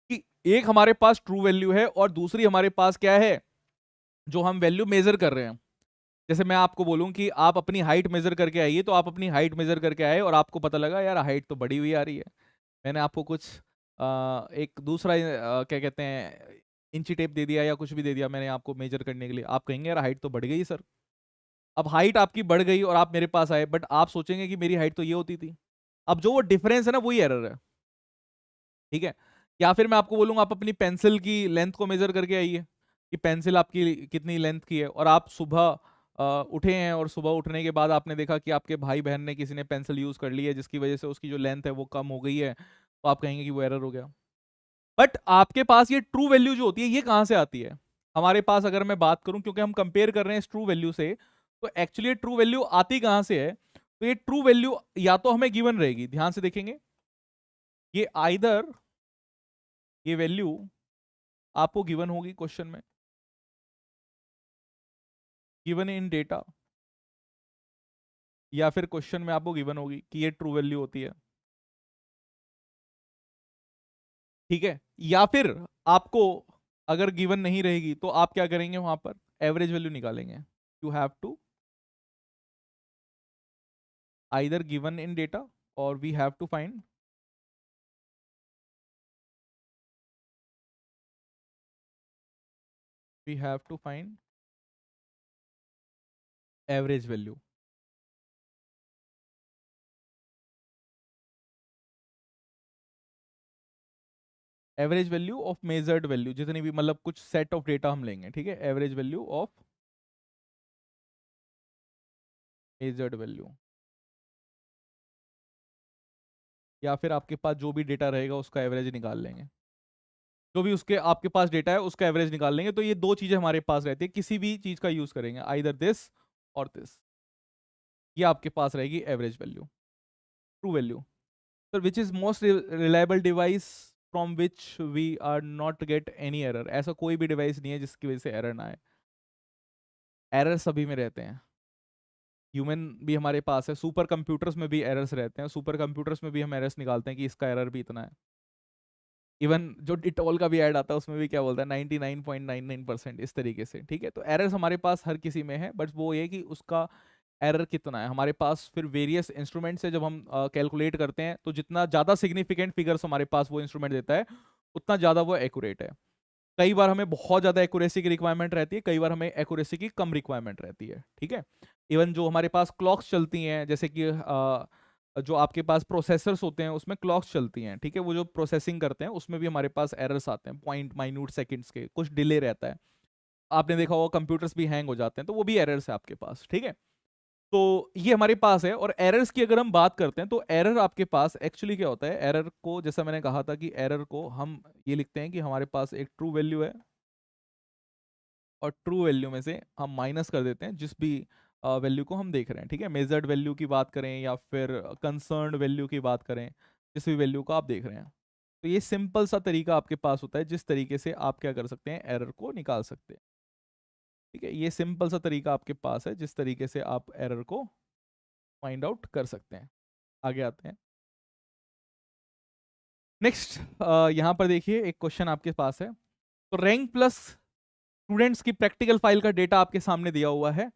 कि एक हमारे पास ट्रू वैल्यू है और दूसरी हमारे पास क्या है, जो हम वैल्यू मेजर कर रहे हैं। जैसे मैं आपको बोलूं कि आप अपनी हाइट मेजर करके आइए, तो आप अपनी हाइट मेजर करके आए और आपको पता लगा यार हाइट तो बड़ी हुई आ रही है। मैंने आपको कुछ एक दूसरा क्या कहते हैं इंची टेप दे दिया या कुछ भी दे दिया मैंने आपको मेजर करने के लिए, आप कहेंगे यार हाइट तो बढ़ गई सर। अब हाइट आपकी बढ़ गई और आप मेरे पास आए, बट आप सोचेंगे कि मेरी हाइट तो ये होती थी। अब जो वो डिफरेंस है ना, वही एरर है। ठीक है, या फिर मैं आपको बोलूंगा आप अपनी पेंसिल की लेंथ को मेजर करके आइए कि पेंसिल आपकी कितनी लेंथ की है, और आप सुबह उठे हैं और सुबह उठने के बाद आपने देखा कि आपके भाई बहन ने किसी ने पेंसिल यूज कर ली है जिसकी वजह से उसकी जो लेंथ है वो कम हो गई है, तो आप कहेंगे कि वो एरर हो गया। बट आपके पास ये ट्रू वैल्यू जो होती है ये कहाँ से आती है? हमारे पास अगर मैं बात करूं, क्योंकि हम कंपेयर कर रहे हैं इस ट्रू वैल्यू से, तो एक्चुअली ट्रू वैल्यू आती कहाँ से है? तो ये ट्रू वैल्यू या तो हमें गिवन रहेगी, ध्यान से देखेंगे, ये आइदर ये वैल्यू आपको गिवन होगी क्वेश्चन में, गिवन इन डेटा, या फिर क्वेश्चन में आपको गिवन होगी कि ये ट्रू वैल्यू होती है। ठीक है, या फिर आपको अगर गिवन नहीं रहेगी तो आप क्या करेंगे, वहां पर एवरेज वैल्यू निकालेंगे। You have to either given in data और we have to find we have to find average value. Average value of measured value, जितनी भी मतलब कुछ सेट ऑफ डेटा हम लेंगे। ठीक है, average value of measured value, या फिर आपके पास जो भी डेटा रहेगा उसका एवरेज निकाल लेंगे, जो भी उसके आपके पास डेटा है उसका एवरेज निकाल लेंगे। तो ये दो चीजें हमारे पास रहती है, किसी भी चीज का यूज करेंगे, आइदर दिस और दिस, ये आपके पास रहेगी average value, true value. Sir which is most reliable device from which we are not get any error? ऐसा कोई भी डिवाइस नहीं है जिसकी वजह से एरर ना आए। एरर सभी में रहते हैं, ह्यूमन भी हमारे पास है, सुपर कंप्यूटर्स में भी एरर्स रहते हैं, सुपर कंप्यूटर्स में भी हम एरर्स निकालते हैं कि इसका एरर भी इतना है। इवन जो डिटॉल का भी ऐड आता है उसमें भी क्या बोलता है, 99.99%, इस तरीके से। ठीक है, तो एरर्स हमारे पास हर किसी में है, बट वो ये कि उसका एरर कितना है। हमारे पास फिर वेरियस इंस्ट्रूमेंट से जब हम कैलकुलेट करते हैं तो जितना ज़्यादा सिग्निफिकेंट फिगर्स हमारे पास वो इंस्ट्रूमेंट देता है उतना ज़्यादा वो एक्यूरेट है। कई बार हमें बहुत ज़्यादा एक्यूरेसी की रिक्वायरमेंट रहती है, कई बार हमें एक्यूरेसी की कम रिक्वायरमेंट रहती है। ठीक है, इवन जो हमारे पास क्लॉक्स चलती हैं, जैसे कि जो आपके पास प्रोसेसर्स होते हैं उसमें क्लॉक्स चलती हैं। ठीक है, वो जो प्रोसेसिंग करते हैं उसमें भी हमारे पास एरर्स आते हैं, पॉइंट माइन्यूट सेकंड्स के, कुछ डिले रहता है। आपने देखा होगा कंप्यूटर्स भी हैंग हो जाते हैं, तो वो भी एरर्स है आपके पास। ठीक है, तो ये हमारे पास है। और एरर्स की अगर हम बात करते हैं तो एरर आपके पास एक्चुअली क्या होता है, एरर को जैसा मैंने कहा था कि एरर को हम ये लिखते हैं कि हमारे पास एक ट्रू वैल्यू है और ट्रू वैल्यू में से हम माइनस कर देते हैं जिस भी वैल्यू को हम देख रहे हैं। ठीक है, मेजर्ड वैल्यू की बात करें या फिर कंसर्न्ड वैल्यू की बात करें, जिस भी वैल्यू को आप देख रहे हैं। तो ये सिंपल सा तरीका आपके पास होता है जिस तरीके से आप क्या कर सकते हैं, एरर को निकाल सकते हैं। ठीक है, ये सिंपल सा तरीका आपके पास है जिस तरीके से आप एरर को फाइंड आउट कर सकते हैं। आगे आते हैं। नेक्स्ट यहाँ पर देखिए एक क्वेश्चन आपके पास है। तो रैंक प्लस स्टूडेंट्स की प्रैक्टिकल फाइल का डेटा आपके सामने दिया हुआ है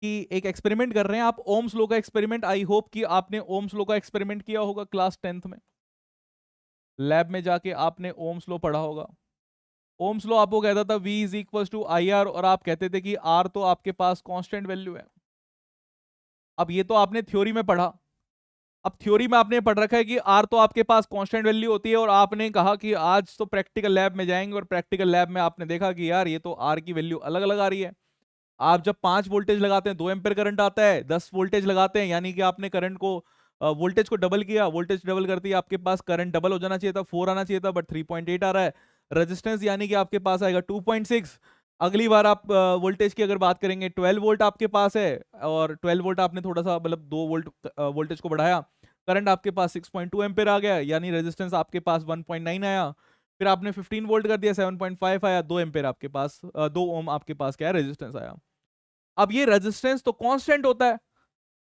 कि एक एक्सपेरिमेंट कर रहे हैं आप, ओम्स लॉ का एक्सपेरिमेंट। आई होप कि आपने ओम्स लॉ का एक्सपेरिमेंट किया होगा क्लास 10th में, लैब में जाके आपने ओम्स लॉ पढ़ा होगा। ओम्स लॉ आपको कहता था V is equal to I R, और आप कहते थे कि R तो आपके पास कांस्टेंट वैल्यू है। अब ये तो आपने थ्योरी में पढ़ा। अब थ्योरी में आपने पढ़ रखा है कि R तो आपके पास कांस्टेंट वैल्यू होती है, और आपने कहा कि आज तो प्रैक्टिकल लैब में जाएंगे, और प्रैक्टिकल लैब में आपने देखा कि यार ये तो R की वैल्यू अलग अलग आ रही है। आप जब 5 वोल्टेज लगाते हैं 2 एम्पेयर करंट आता है, 10 वोल्टेज लगाते हैं यानी कि आपने करंट को वोल्टेज को डबल किया, वोल्टेज डबल करते ही आपके पास करंट डबल हो जाना चाहिए था, 4 आना चाहिए था, बट 3.8 आ रहा है। रेजिस्टेंस यानी कि आपके पास आएगा 2.6। अगली बार आप वोल्टेज की अगर बात करेंगे 12 वोल्ट आपके पास है, और 12 वोल्ट आपने थोड़ा सा मतलब 2 वोल्ट वोल्टेज को बढ़ाया, करंट आपके पास 6.2 एम्पेयर आ गया, यानी रेजिस्टेंस आपके पास 1.9 आया। फिर आपने 15 वोल्ट कर दिया, 7.5 आया, 2 एम्पेयर आपके पास 2 ओम आपके पास क्या है, रेजिस्टेंस आया। अब ये रेजिस्टेंस तो कांस्टेंट होता है,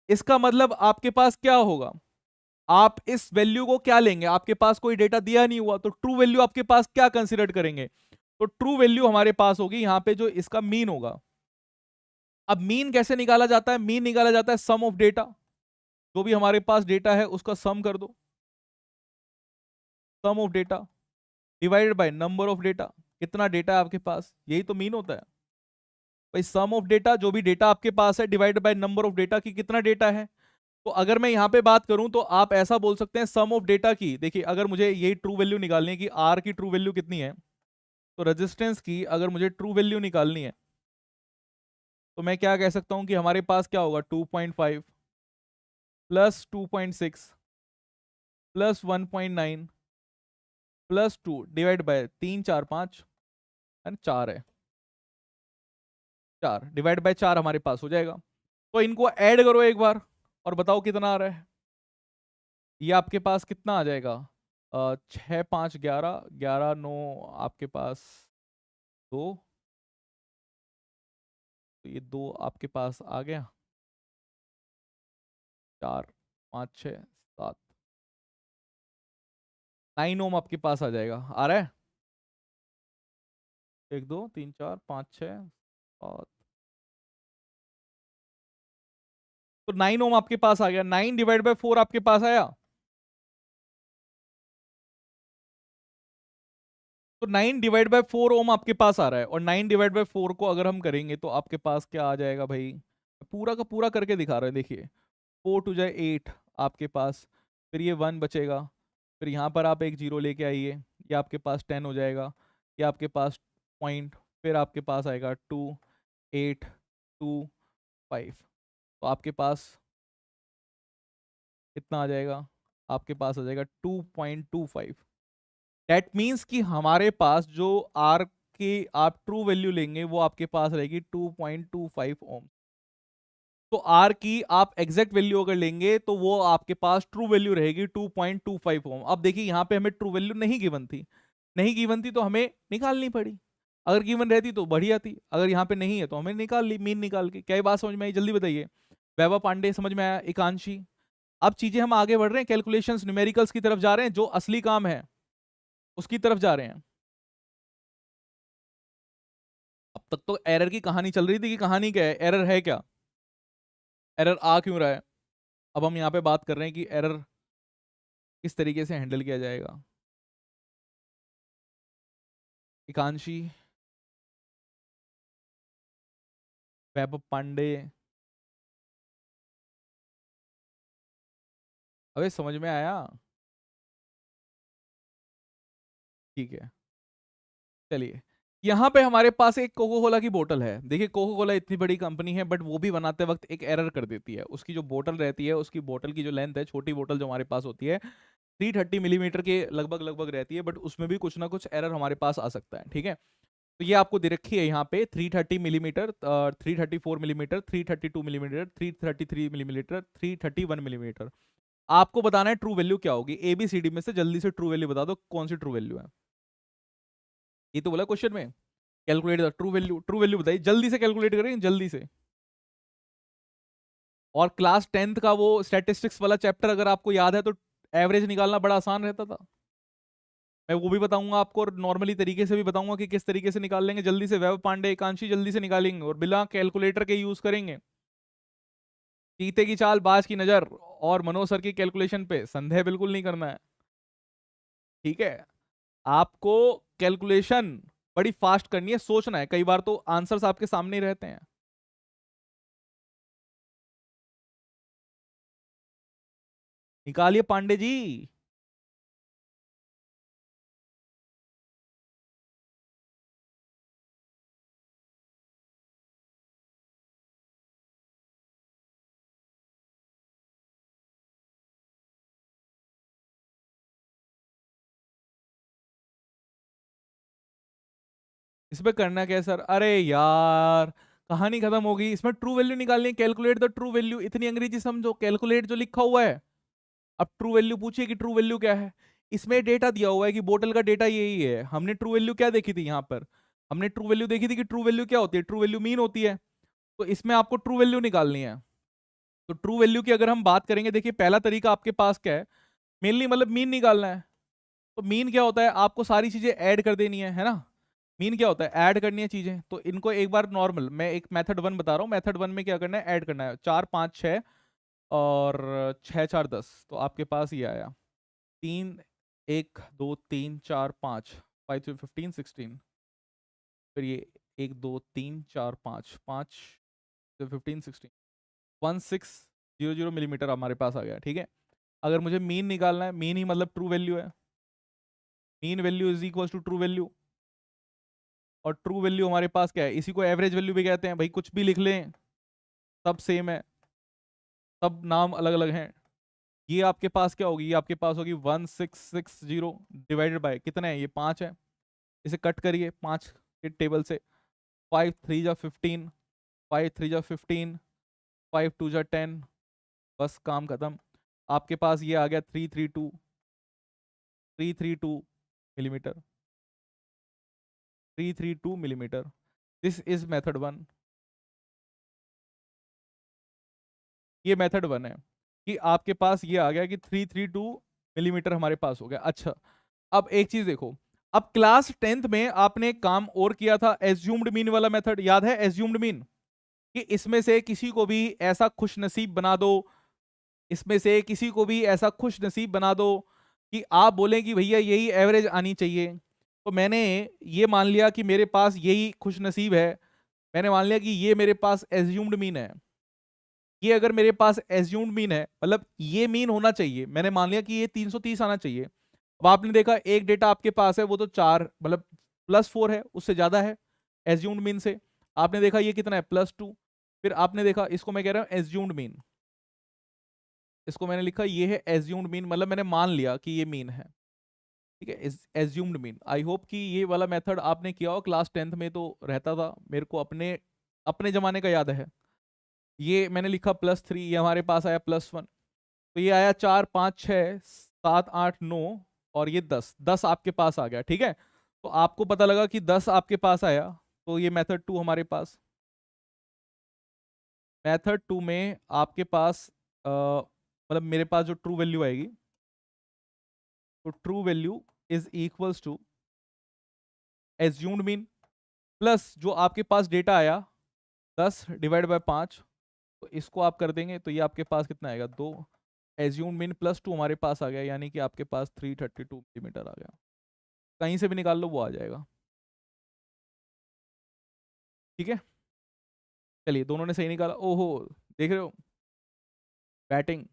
इसका मतलब आपके पास क्या होगा, आप इस वैल्यू को क्या लेंगे, आपके पास कोई डेटा दिया नहीं हुआ तो ट्रू वैल्यू आपके पास क्या कंसीडर करेंगे, तो ट्रू वैल्यू हमारे पास होगी यहां पे जो इसका मीन होगा। अब मीन कैसे निकाला जाता है, मीन निकाला जाता है सम ऑफ डेटा, जो भी हमारे पास डेटा है उसका सम कर दो, sum of data divided by number of data. कितना डेटा है आपके पास, यही तो मीन होता है भाई। सम ऑफ डेटा, जो भी डेटा आपके पास है, divided by number of data की कितना डेटा है। तो अगर मैं यहां पे बात करूं तो आप ऐसा बोल सकते हैं सम ऑफ डेटा की, देखिए अगर मुझे यही ट्रू वैल्यू निकालनी है कि आर की ट्रू वैल्यू कितनी है, तो रेजिस्टेंस की अगर मुझे ट्रू वैल्यू निकालनी है तो मैं क्या कह सकता हूं कि हमारे पास क्या होगा, 2.5 plus 2.6 plus 1.9 plus 2 divide by 3 4 5 and 4 है, 4 डिवाइड बाय 4 हमारे पास हो जाएगा। तो इनको ऐड करो एक बार और बताओ कितना आ रहा है। ये आपके पास कितना आ जाएगा, 6 5 11 11 9 आपके पास 2, तो ये 2 आपके पास आ गया, 4 5 6 7 9 ओम आपके पास आ जाएगा, आ रहा है। 1 2 3 4 5 6 7, तो 9 ओम आपके पास आ गया, 9 डिवाइड बाय 4 आपके पास आया, तो 9 डिवाइड बाय 4 ओम आपके पास आ रहा है। और 9 डिवाइड बाय 4 को अगर हम करेंगे तो आपके पास क्या आ जाएगा भाई, पूरा का पूरा करके दिखा रहे हैं, देखिए 4 टू जाए 8 आपके पास, फिर ये 1 बचेगा, फिर यहाँ पर आप एक जीरो लेके आइए, ये आपके पास 10 हो जाएगा, ये आपके पास पॉइंट, फिर आपके पास आएगा 2 8 2 5, तो आपके पास कितना आ जाएगा, आपके पास आ जाएगा 2.25। दैट मीन्स कि हमारे पास जो आर की आप ट्रू वैल्यू लेंगे वो आपके पास रहेगी 2.25 ओम। तो आर की आप एग्जैक्ट वैल्यू अगर लेंगे तो वो आपके पास ट्रू वैल्यू रहेगी 2.25 ओम। अब देखिए यहाँ पे हमें ट्रू वैल्यू नहीं गिवन थी, नहीं गिवन थी तो हमें निकालनी पड़ी, अगर गिवन रहती तो बढ़िया थी, अगर यहाँ पे नहीं है तो हमें निकाल ली मीन निकाल के। क्या ये बात समझ में आई, जल्दी बताइए। वैभव पांडे समझ में आया, एकांशी। अब चीजें हम आगे बढ़ रहे हैं, कैलकुलेशंस न्यूमेरिकल्स की तरफ जा रहे हैं, जो असली काम है उसकी तरफ जा रहे हैं। अब तक तो एरर की कहानी चल रही थी कि कहानी क्या है, एरर है क्या, एरर आ क्यों रहा है। अब हम यहाँ पे बात कर रहे हैं कि एरर किस तरीके से हैंडल किया जाएगा। एकांशी, वैभव पांडे, अबे समझ में आया, ठीक है। चलिए, यहाँ पे हमारे पास एक कोको कोला की बोतल है। देखिए कोको कोला इतनी बड़ी कंपनी है बट वो भी बनाते वक्त एक एरर कर देती है। उसकी जो बोतल रहती है, उसकी बोतल की जो लेंथ है, छोटी बोतल जो हमारे पास होती है 330 मिलीमीटर के लगभग लगभग रहती है, बट उसमें भी कुछ ना कुछ एरर हमारे पास आ सकता है, ठीक है। तो ये आपको दे रखी है यहाँ पे 330 millimetre, 334 millimetre, 332 millimetre, 333 millimetre, 331 millimetre. आपको बताना है ट्रू वैल्यू क्या होगी, ABCD में से जल्दी से ट्रू वैल्यू बता दो, कौन सी ट्रू वैल्यू है। ये तो बोला क्वेश्चन में, calculate the true value. True value बताइए, जल्दी से कैलकुलेट करें, जल्दी से। और क्लास 10th का वो स्टैटिस्टिक्स वाला चैप्टर अगर आपको याद है तो एवरेज निकालना बड़ा आसान रहता था। मैं वो भी बताऊंगा आपको, और नॉर्मली तरीके से भी बताऊंगा कि किस तरीके से निकाल लेंगे जल्दी से। वैभव पांडे, एकांशी जल्दी से निकालेंगे और बिना कैलकुलेटर के यूज करेंगे। चीते की चाल, बाज की नजर और मनोज सर की कैलकुलेशन पे संदेह बिल्कुल नहीं करना है, ठीक है। आपको कैलकुलेशन बड़ी फास्ट करनी है, सोचना है, कई बार तो आंसर्स आपके सामने ही रहते हैं। निकालिए पांडे जी। इस पे करना क्या है सर? अरे यार, कहानी खत्म हो गई। इसमें ट्रू वैल्यू निकालनी है, कैलकुलेट द ट्रू वैल्यू। इतनी अंग्रेजी समझो, कैलकुलेट जो लिखा हुआ है। अब ट्रू वैल्यू पूछिए कि ट्रू वैल्यू क्या है। इसमें डेटा दिया हुआ है कि बोतल का डेटा यही है। हमने ट्रू वैल्यू क्या देखी थी यहाँ पर? हमने ट्रू वैल्यू देखी थी कि ट्रू वैल्यू क्या होती है, ट्रू वैल्यू मीन होती है। तो इसमें आपको ट्रू वैल्यू निकालनी है। तो ट्रू वैल्यू की अगर हम बात करेंगे, देखिए पहला तरीका आपके पास क्या है, मेनली मतलब मीन निकालना है। तो मीन क्या होता है, आपको सारी चीजें ऐड कर देनी है ना। मीन क्या होता है, ऐड करनी है चीजें। तो इनको एक बार नॉर्मल, मैं एक मेथड 1 बता रहा हूँ। मेथड 1 में क्या करना है, ऐड करना है। 4 5 6 और 6 4 10, तो आपके पास ये आया 3 1 2 3 4 5 5 3 15 16। फिर ये 1 2 3 4 5 5 15 16 1600 मिलीमीटर हमारे पास आ गया, ठीक है। अगर मुझे मीन निकालना है, मीन ही मतलब ट्रू वैल्यू है। Mean value is equal to true value. और ट्रू वैल्यू हमारे पास क्या है, इसी को एवरेज वैल्यू भी कहते हैं भाई, कुछ भी लिख लें सब सेम है, सब नाम अलग अलग हैं। ये आपके पास क्या होगी, ये आपके पास होगी 1660 डिवाइडेड बाय कितना है, ये 5 है। इसे कट करिए 5 के टेबल से। 5 3 जा 15, 5 3 जा 15, 5 2 जा 10। बस काम खत्म। आपके पास ये आ गया 332 millimetre. 332 millimetre. This is method 1। ये मेथड 1 है कि आपके पास ये आ गया कि 332 मिलीमीटर हमारे पास हो गया। अच्छा, अब एक चीज देखो, अब क्लास 10th में आपने एक काम और किया था, एज्यूम्ड मीन वाला मेथड, याद है एज्यूम्ड मीन? कि इसमें से किसी को भी ऐसा खुश नसीब बना दो, इसमें से किसी को भी ऐसा खुश नसीब बना दो कि आप बोलें कि भैया यही एवरेज आनी चाहिए। तो मैंने ये मान लिया कि मेरे पास यही खुश नसीब है। मैंने मान लिया कि ये मेरे पास एज्यूम्ड मीन है। ये अगर मेरे पास एज्यूम्ड मीन है, मतलब ये मीन होना चाहिए, मैंने मान लिया कि ये 330 आना चाहिए। अब आपने देखा एक डेटा आपके पास है, वो तो 4 मतलब +4 है, उससे ज्यादा है एज्यूम्ड मीन से। आपने देखा ये कितना है, +2। फिर आपने देखा, इसको मैं कह रहा हूँ एज्यूम्ड मीन, इसको मैंने लिखा ये है एज्यूम्ड मीन, मतलब मैंने मान लिया कि ये मीन है, ठीक है। Assumed mean. आई होप कि ये वाला मेथड आपने किया हो, क्लास 10th में तो रहता था, मेरे को अपने अपने जमाने का याद है। ये मैंने लिखा +3, ये हमारे पास आया +1। तो ये आया 4 5 6 7 8 9 और ये 10, 10 आपके पास आ गया, ठीक है। तो आपको पता लगा कि 10 आपके पास आया, तो ये मेथड 2 हमारे पास। मेथड 2 में आपके पास मतलब मेरे पास जो ट्रू वैल्यू आएगी, तो true value is equals to assumed mean plus जो आपके पास डेटा आया 10 डिवाइड बाय 5। तो इसको आप कर देंगे तो ये आपके पास कितना आएगा, 2। एज्यूम्ड मीन +2 हमारे पास आ गया, यानी कि आपके पास 332 मिलीमीटर आ गया। कहीं से भी निकाल लो वो आ जाएगा, ठीक है। चलिए, दोनों ने सही निकाला। ओहो, देख रहे हो बैटिंग।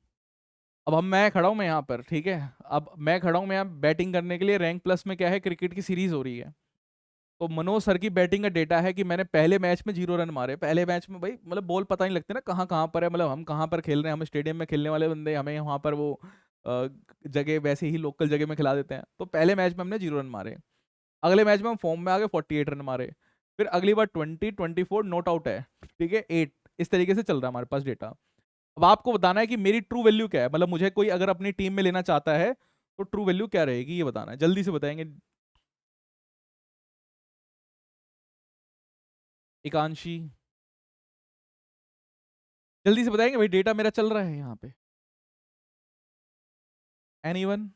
अब मैं खड़ा हूं मैं यहाँ पर, ठीक है। अब मैं खड़ा हूं मैं यहाँ बैटिंग करने के लिए। रैंक प्लस में क्या है, क्रिकेट की सीरीज हो रही है। तो मनोज सर की बैटिंग का डेटा है कि मैंने पहले मैच में 0 रन मारे। पहले मैच में भाई मतलब बॉल पता नहीं लगते ना कहाँ कहाँ पर है, मतलब हम कहाँ पर खेल रहे हैं, हम स्टेडियम में खेलने वाले बंदे, हमें वहाँ पर वो जगह वैसे ही लोकल जगह में खिला देते हैं। तो पहले मैच में हमने 0 रन मारे। अगले मैच में हम फॉर्म में आ गए, 48 रन मारे। फिर अगली बार 20 24 नॉट आउट है, ठीक है, 8। इस तरीके से चल रहा है हमारे पास डेटा। अब आपको बताना है कि मेरी ट्रू वैल्यू क्या है, मतलब मुझे कोई अगर अपनी टीम में लेना चाहता है तो ट्रू वैल्यू क्या रहेगी ये बताना है, जल्दी से बताएंगे। एकांशी, जल्दी से बताएंगे भाई, डेटा मेरा चल रहा है यहाँ पे। एनीवन?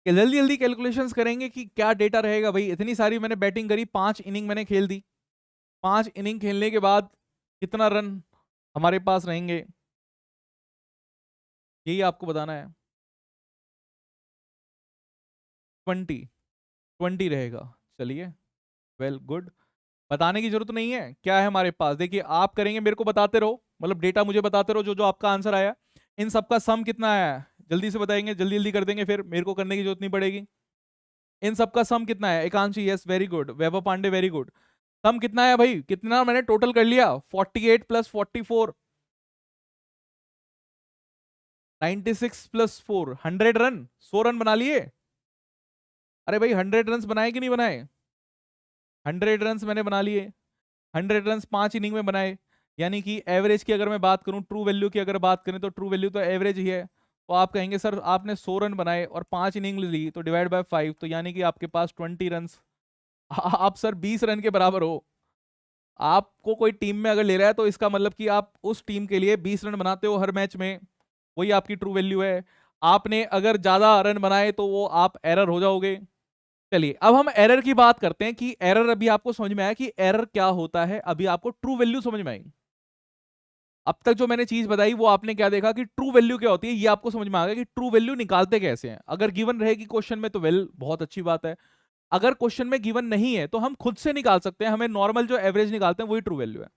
जल्दी जल्दी कैलकुलेशंस करेंगे कि क्या डेटा रहेगा भाई। इतनी सारी मैंने बैटिंग करी, 5 इनिंग मैंने खेल दी, 5 इनिंग खेलने के बाद कितना रन हमारे पास रहेंगे, यही आपको बताना है। 20 रहेगा। चलिए, वेल गुड, बताने की जरूरत नहीं है क्या है हमारे पास। देखिए आप करेंगे, मेरे को बताते रहो, मतलब डेटा मुझे बताते रहो जो जो आपका आंसर आया। इन सबका सम कितना आया है जल्दी से बताएंगे, जल्दी जल्दी कर देंगे, फिर मेरे को करने की जरूरत नहीं पड़ेगी। इन सबका सम कितना है? एकांशी, यस वेरी गुड। वैभव पांडे, वेरी गुड। सम कितना है भाई? कितना मैंने टोटल कर लिया? 48 प्लस 44, 96 प्लस 4, 100 रन, 100 रन बना लिए। अरे भाई 100 रन बनाए कि नहीं बनाए? 100 रन मैंने बना लिए, 100 रन 5 इनिंग में बनाए। यानी कि एवरेज की अगर मैं बात करूं, ट्रू वैल्यू की अगर बात करें तो ट्रू वैल्यू तो एवरेज ही है। तो आप कहेंगे सर आपने 100 रन बनाए और 5 इनिंग ली तो डिवाइड बाय 5, तो यानी कि आपके पास 20 रन। आप सर 20 रन के बराबर हो। आपको कोई टीम में अगर ले रहा है तो इसका मतलब कि आप उस टीम के लिए 20 रन बनाते हो हर मैच में, वही आपकी ट्रू वैल्यू है। आपने अगर ज्यादा रन बनाए तो वो आप एरर हो जाओगे। चलिए अब हम एरर की बात करते हैं कि एरर, अभी आपको समझ में आया कि एरर क्या होता है, अभी आपको ट्रू वैल्यू समझ में आई। अब तक जो मैंने चीज बताई वो आपने क्या देखा कि ट्रू वैल्यू क्या होती है, ये आपको समझ में आ गया कि ट्रू वैल्यू निकालते कैसे हैं। अगर गिवन रहेगी क्वेश्चन में तो वेल बहुत अच्छी बात है, अगर क्वेश्चन में गिवन नहीं है तो हम खुद से निकाल सकते हैं, हमें नॉर्मल जो एवरेज निकालते हैं वही ट्रू वैल्यू है।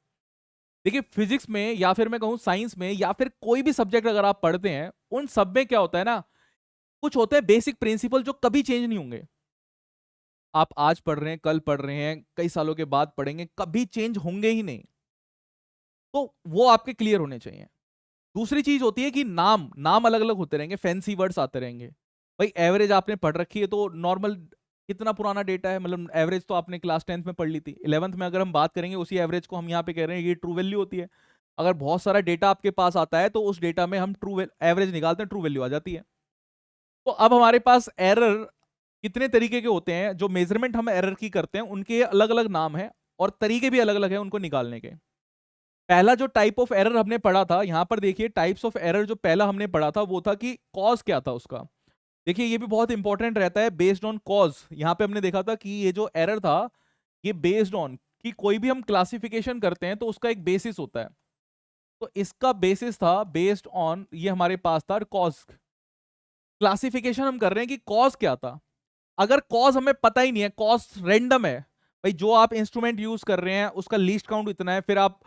देखिए फिजिक्स में या फिर मैं कहूं साइंस में या फिर कोई भी सब्जेक्ट अगर आप पढ़ते हैं, उन सब में क्या होता है ना, कुछ होते हैं बेसिक प्रिंसिपल जो कभी चेंज नहीं होंगे। आप आज पढ़ रहे हैं, कल पढ़ रहे हैं, कई सालों के बाद पढ़ेंगे, कभी चेंज होंगे ही नहीं। तो वो आपके क्लियर होने चाहिए। दूसरी चीज होती है कि नाम नाम अलग अलग होते रहेंगे, फैंसी वर्ड्स आते रहेंगे। भाई एवरेज आपने पढ़ रखी है तो नॉर्मल कितना पुराना डेटा है, मतलब एवरेज तो आपने क्लास 10th में पढ़ ली थी, 11th में अगर हम बात करेंगे उसी एवरेज को हम यहाँ पे कह रहे हैं ये ट्रू वैल्यू होती है। अगर बहुत सारा डेटा आपके पास आता है तो उस डेटा में हम ट्रू एवरेज निकालते हैं, ट्रू वैल्यू आ जाती है। तो अब हमारे पास एरर कितने तरीके के होते हैं, जो मेजरमेंट हम एरर की करते हैं उनके अलग अलग नाम है और तरीके भी अलग अलग है उनको निकालने के। पहला जो टाइप ऑफ एरर हमने पढ़ा था, यहां पर देखिए टाइप्स ऑफ एरर जो पहला हमने पढ़ा था वो था कि कॉज क्या था उसका। देखिए ये भी बहुत इंपॉर्टेंट रहता है, बेस्ड ऑन कॉज। यहां पे हमने देखा था कि ये जो एरर था ये बेस्ड ऑन, कि कोई भी हम क्लासिफिकेशन करते हैं तो उसका एक बेसिस होता है। तो इसका बेसिस था बेस्ड ऑन, ये हमारे पास था कॉज। क्लासिफिकेशन हम कर रहे हैं कि कॉज क्या था। अगर कॉज हमें पता ही नहीं है, कॉज रेंडम है, भाई जो आप इंस्ट्रूमेंट यूज कर रहे हैं उसका लीस्ट काउंट इतना है, फिर आप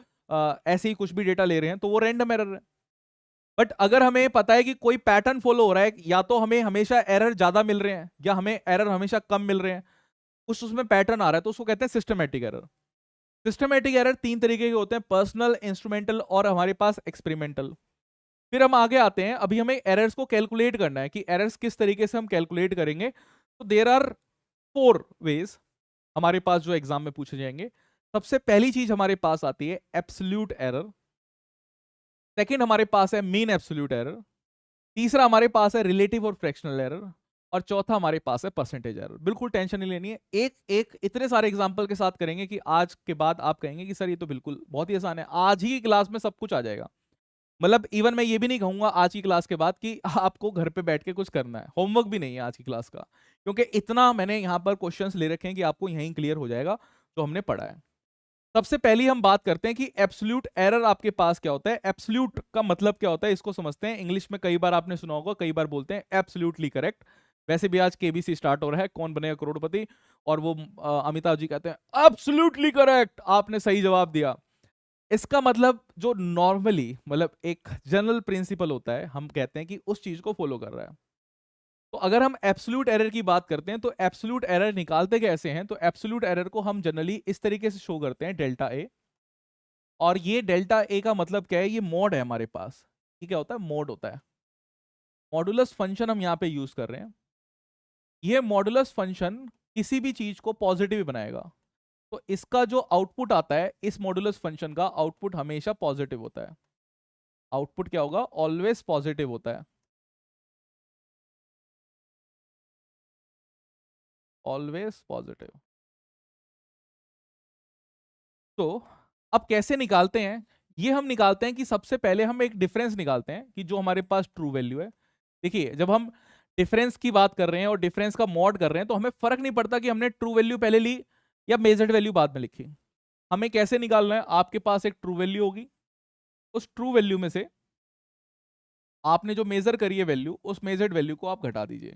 ऐसे ही कुछ भी डेटा ले रहे हैं तो वो रेंडम एरर है। बट अगर हमें पता है कि कोई पैटर्न फॉलो हो रहा है, या तो हमें हमेशा एरर ज्यादा मिल रहे हैं या हमें एरर हमेशा कम मिल रहे हैं, कुछ उसमें पैटर्न आ रहा है, तो उसको कहते हैं सिस्टमेटिक एरर। सिस्टमेटिक एरर 3 तरीके के होते हैं, पर्सनल, इंस्ट्रूमेंटल और हमारे पास एक्सपेरिमेंटल। फिर हम आगे आते हैं, अभी हमें एरर्स को कैलकुलेट करना है कि एरर्स किस तरीके से हम कैलकुलेट करेंगे। तो देर आर 4 वेज हमारे पास जो एग्जाम में पूछे जाएंगे। सबसे पहली चीज हमारे पास आती है एब्सोल्यूट एरर, सेकंड हमारे पास है मीन एब्सोल्यूट एरर, तीसरा हमारे पास है रिलेटिव और फ्रैक्शनल एरर, और चौथा हमारे पास है परसेंटेज एरर। बिल्कुल टेंशन नहीं लेनी है, एक एक इतने सारे एग्जांपल के साथ करेंगे कि आज के बाद आप कहेंगे कि सर ये तो बिल्कुल बहुत ही आसान है, आज ही की क्लास में सब कुछ आ जाएगा। मतलब इवन मैं ये भी नहीं कहूंगा आज की क्लास के बाद कि आपको घर पे बैठ के कुछ करना है, होमवर्क भी नहीं है आज की क्लास का, क्योंकि इतना मैंने यहाँ पर क्वेश्चंस ले रखे हैं कि आपको यहीं क्लियर हो जाएगा जो हमने पढ़ा है। सबसे पहली हम बात करते हैं कि एब्सोल्यूट एरर आपके पास क्या होता है। एब्सोल्यूट का मतलब क्या होता है इसको समझते हैं। इंग्लिश में कई बार आपने सुना होगा, कई बार बोलते हैं एब्सोल्यूटली करेक्ट। वैसे भी आज केबीसी स्टार्ट हो रहा है, कौन बनेगा करोड़पति, और वो अमिताभ जी कहते हैं एब्सोल्यूटली करेक्ट, आपने सही जवाब दिया। इसका मतलब जो नॉर्मली, मतलब एक जनरल प्रिंसिपल होता है, हम कहते हैं कि उस चीज को फॉलो कर रहा है। तो अगर हम एब्सोल्यूट एरर की बात करते हैं तो एब्सोल्यूट एरर निकालते कैसे हैं, तो एब्सोल्यूट एरर को हम जनरली इस तरीके से शो करते हैं, डेल्टा ए। और ये डेल्टा ए का मतलब क्या है, ये मोड है हमारे पास। ये क्या होता है, मोड होता है। मॉडुलस फंक्शन हम यहाँ पे यूज कर रहे हैं। ये मॉडुलस फंक्शन किसी भी चीज को पॉजिटिव बनाएगा। तो इसका जो आउटपुट आता है इस मॉडुलस फंक्शन का आउटपुट हमेशा पॉजिटिव होता है। आउटपुट क्या होगा? ऑलवेज पॉजिटिव होता है, ऑलवेज पॉजिटिव। तो अब कैसे निकालते हैं? ये हम निकालते हैं कि सबसे पहले हम एक डिफरेंस निकालते हैं कि जो हमारे पास ट्रू वैल्यू है। देखिए, जब हम डिफरेंस की बात कर रहे हैं और डिफरेंस का मॉड कर रहे हैं तो हमें फर्क नहीं पड़ता कि हमने ट्रू वैल्यू पहले ली या मेजर्ड वैल्यू बाद में लिखी। हमें कैसे निकालना है? आपके पास एक ट्रू वैल्यू होगी, उस ट्रू वैल्यू में से आपने जो मेजर करी है वैल्यू, उस मेजर्ड वैल्यू को आप घटा दीजिए।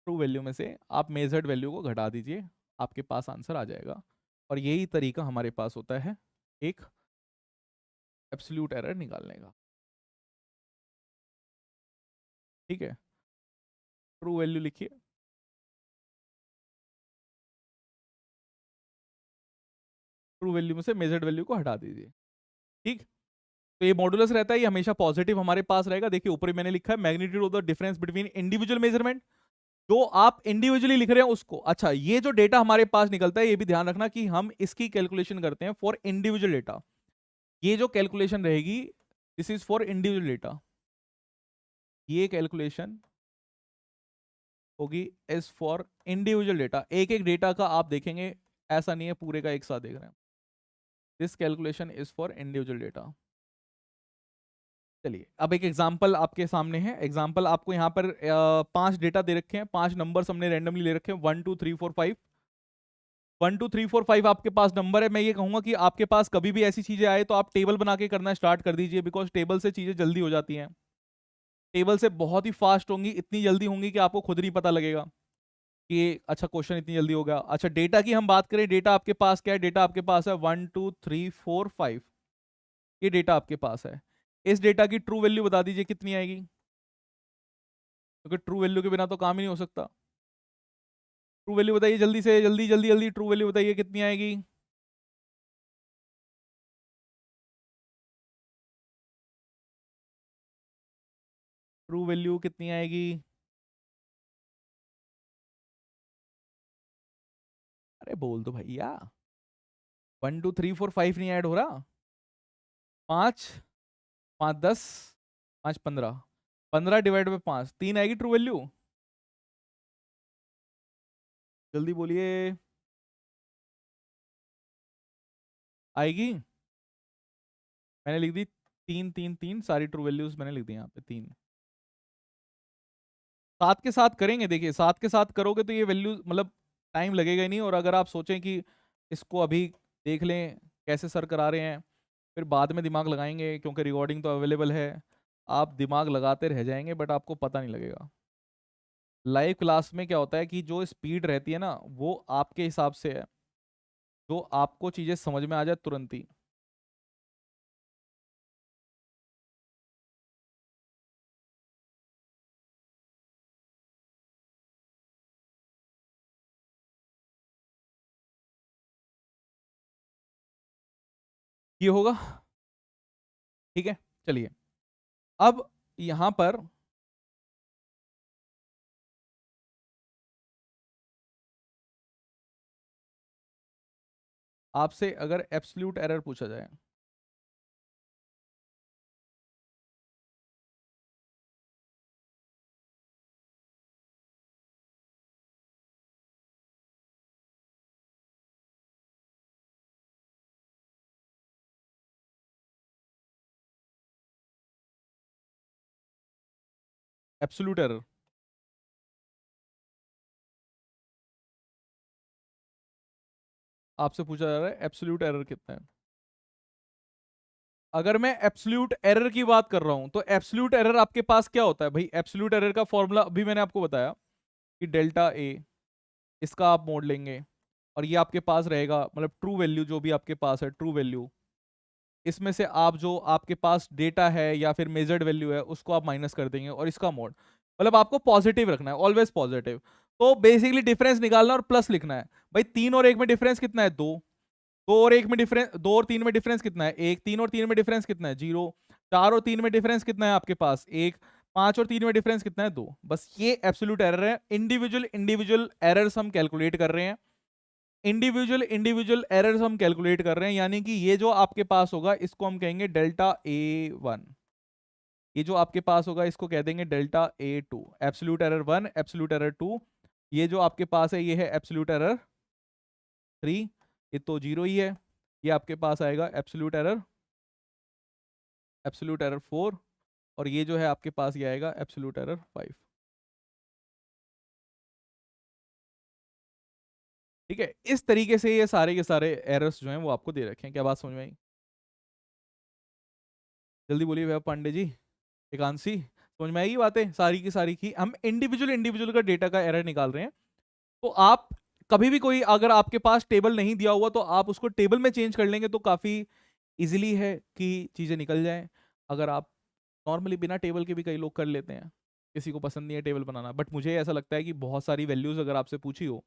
ट्रू वैल्यू में से आप मेजर्ड वैल्यू को घटा दीजिए, आपके पास आंसर आ जाएगा। और यही तरीका हमारे पास होता है एक एब्सोल्यूट एरर निकालने का। ठीक है, ट्रू वैल्यू लिखिए, ट्रू वैल्यू में से मेजर्ड वैल्यू को हटा दीजिए। ठीक, तो ये मॉडुलस रहता है, ये हमेशा पॉजिटिव हमारे पास रहेगा। देखिए ऊपर मैंने लिखा है magnitude of the difference between individual measurement, जो आप इंडिविजुअली लिख रहे हैं उसको। अच्छा, ये जो डेटा हमारे पास निकलता है, ये भी ध्यान रखना कि हम इसकी कैलकुलेशन करते हैं फॉर इंडिविजुअल डेटा। ये जो कैलकुलेशन रहेगी, this is for individual data. ये कैलकुलेशन होगी एज फॉर इंडिविजुअल डेटा। एक एक डेटा का आप देखेंगे, ऐसा नहीं है पूरे का एक साथ देख रहे हैं। This calculation is for individual data. चलिए, अब एक एग्जांपल आपके सामने है। एग्जांपल आपको यहाँ पर 5 डेटा दे रखे हैं, 5 नंबर्स हमने रैंडमली ले रखे हैं, 1 2 3 4 5। 1 2 3 4 5 आपके पास नंबर है। मैं ये कहूंगा कि आपके पास कभी भी ऐसी चीजें आए तो आप टेबल बना के करना स्टार्ट कर दीजिए, बिकॉज टेबल से चीजें जल्दी हो जाती हैं। टेबल से बहुत ही फास्ट होंगी, इतनी जल्दी होंगी कि आपको खुद नहीं पता लगेगा कि अच्छा क्वेश्चन इतनी जल्दी हो गया। अच्छा, डेटा की हम बात करें, डेटा आपके पास क्या है? डेटा आपके पास है 1 2 3 4 5। ये डेटा आपके पास है। इस डेटा की ट्रू वैल्यू बता दीजिए कितनी आएगी, क्योंकि ट्रू वैल्यू के बिना तो काम ही नहीं हो सकता। ट्रू वैल्यू बताइए जल्दी से, जल्दी जल्दी जल्दी ट्रू वैल्यू बताइए कितनी आएगी। ट्रू वैल्यू कितनी आएगी? अरे बोल दो भैया। 1 2 3 4 5 नहीं ऐड हो रहा? 5 5 10 5 15, 15 डिवाइड बाई 5, 3 आएगी ट्रू वैल्यू। जल्दी बोलिए, आएगी? मैंने लिख दी 3 3 3, सारी ट्रू वैल्यूज मैंने लिख दी यहाँ पे 3। साथ के साथ करेंगे, देखिए साथ के साथ करोगे तो ये वैल्यू मतलब टाइम लगेगा ही नहीं। और अगर आप सोचें कि इसको अभी देख लें कैसे सर करा रहे हैं, फिर बाद में दिमाग लगाएंगे क्योंकि रिकॉर्डिंग तो अवेलेबल है, आप दिमाग लगाते रह जाएंगे बट आपको पता नहीं लगेगा। लाइव क्लास में क्या होता है कि जो स्पीड रहती है ना, वो आपके हिसाब से है, जो आपको चीज़ें समझ में आ जाए तुरंत ही। ये होगा। ठीक है, चलिए अब यहाँ पर आपसे अगर एब्सोल्यूट एरर पूछा जाए, एब्सोल्यूट एरर आपसे पूछा जा रहा है, एब्सोल्यूट एरर कितना है? अगर मैं एब्सोल्यूट एरर की बात कर रहा हूं तो एब्सोल्यूट एरर आपके पास क्या होता है भाई? एब्सोल्यूट एरर का फॉर्मूला अभी मैंने आपको बताया कि डेल्टा ए, इसका आप मोड लेंगे और ये आपके पास रहेगा, मतलब ट्रू वैल्यू जो भी आपके पास है, ट्रू वैल्यू, इसमें से आप जो आपके पास डेटा है या फिर मेजर्ड वैल्यू है उसको आप माइनस कर देंगे और इसका मोड, मतलब आपको पॉजिटिव रखना है, ऑलवेज पॉजिटिव। तो बेसिकली डिफरेंस निकालना और प्लस लिखना है। भाई 3 और 1 में डिफरेंस कितना है? 2। 2 और 1 में डिफरेंस, 2 और 3 में डिफरेंस कितना है? 1। 3 और 3 में डिफरेंस कितना है? 0। 4 और 3 में डिफरेंस कितना है आपके पास? 1। 5 और 3 में डिफरेंस कितना है? 2। बस ये एब्सोल्यूट एरर है। इंडिविजुअल इंडिविजुअल एरर्स हम कैलकुलेट कर रहे हैं, इंडिविजुअल इंडिविजुअल एरर्स हम कैलकुलेट कर रहे हैं, यानी कि ये जो आपके पास होगा इसको हम कहेंगे डेल्टा A1, ये जो आपके पास होगा इसको कह देंगे delta A2, absolute error 1, absolute error 2, ये जो आपके पास है ये है एब्सोल्यूट एरर 3, ये तो 0 ही है, ये आपके पास आएगा एब्सोल्यूट एरर 4, और ये जो है आपके पास ये आएगा एब्सोल्यूट एरर 5। ठीक है, इस तरीके से ये सारे के सारे एरर्स जो हैं वो आपको दे रखे हैं। क्या बात समझ में आई? जल्दी बोलिए भैया पांडे जी, एकांशी, समझ में आएगी बातें सारी की सारी की? हम इंडिविजुअल इंडिविजुअल का डेटा का एरर निकाल रहे हैं। तो आप कभी भी कोई अगर आपके पास टेबल नहीं दिया हुआ तो आप उसको टेबल में चेंज कर लेंगे तो काफ़ी इजीली है कि चीज़ें निकल जाएं। अगर आप नॉर्मली बिना टेबल के भी कई लोग कर लेते हैं, किसी को पसंद नहीं है टेबल बनाना, बट मुझे ऐसा लगता है कि बहुत सारी वैल्यूज़ अगर आपसे पूछी हो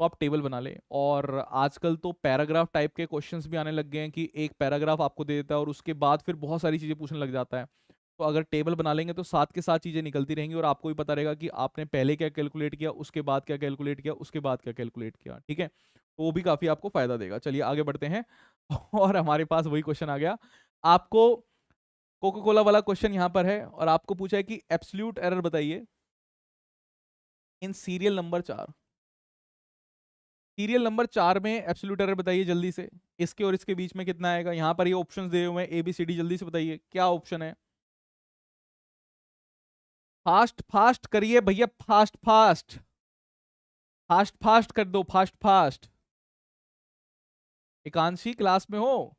तो आप टेबल बना लें। और आजकल तो पैराग्राफ टाइप के क्वेश्चंस भी आने लग गए हैं कि एक पैराग्राफ आपको दे देता है और उसके बाद फिर बहुत सारी चीज़ें पूछने लग जाता है। तो अगर टेबल बना लेंगे तो साथ के साथ चीज़ें निकलती रहेंगी और आपको भी पता रहेगा कि आपने पहले क्या कैलकुलेट किया, उसके बाद क्या कैलकुलेट किया, उसके बाद क्या कैलकुलेट किया। ठीक है, तो वो भी काफ़ी आपको फायदा देगा। चलिए आगे बढ़ते हैं और हमारे पास वही क्वेश्चन आ गया। आपको कोका कोला वाला क्वेश्चन यहाँ पर है और आपको पूछा है कि एब्सोल्यूट एरर बताइए in serial number 4। Serial number 4 में एब्सोल्यूट एरर बताइए जल्दी से, इसके और इसके बीच में कितना आएगा? यहाँ पर ये ऑप्शंस दिए हुए हैं ABCD, जल्दी से बताइए क्या ऑप्शन है। फास्ट फास्ट करिए भैया, फास्ट फास्ट, फास्ट फास्ट कर दो, फास्ट फास्ट। एकांशी क्लास में हो?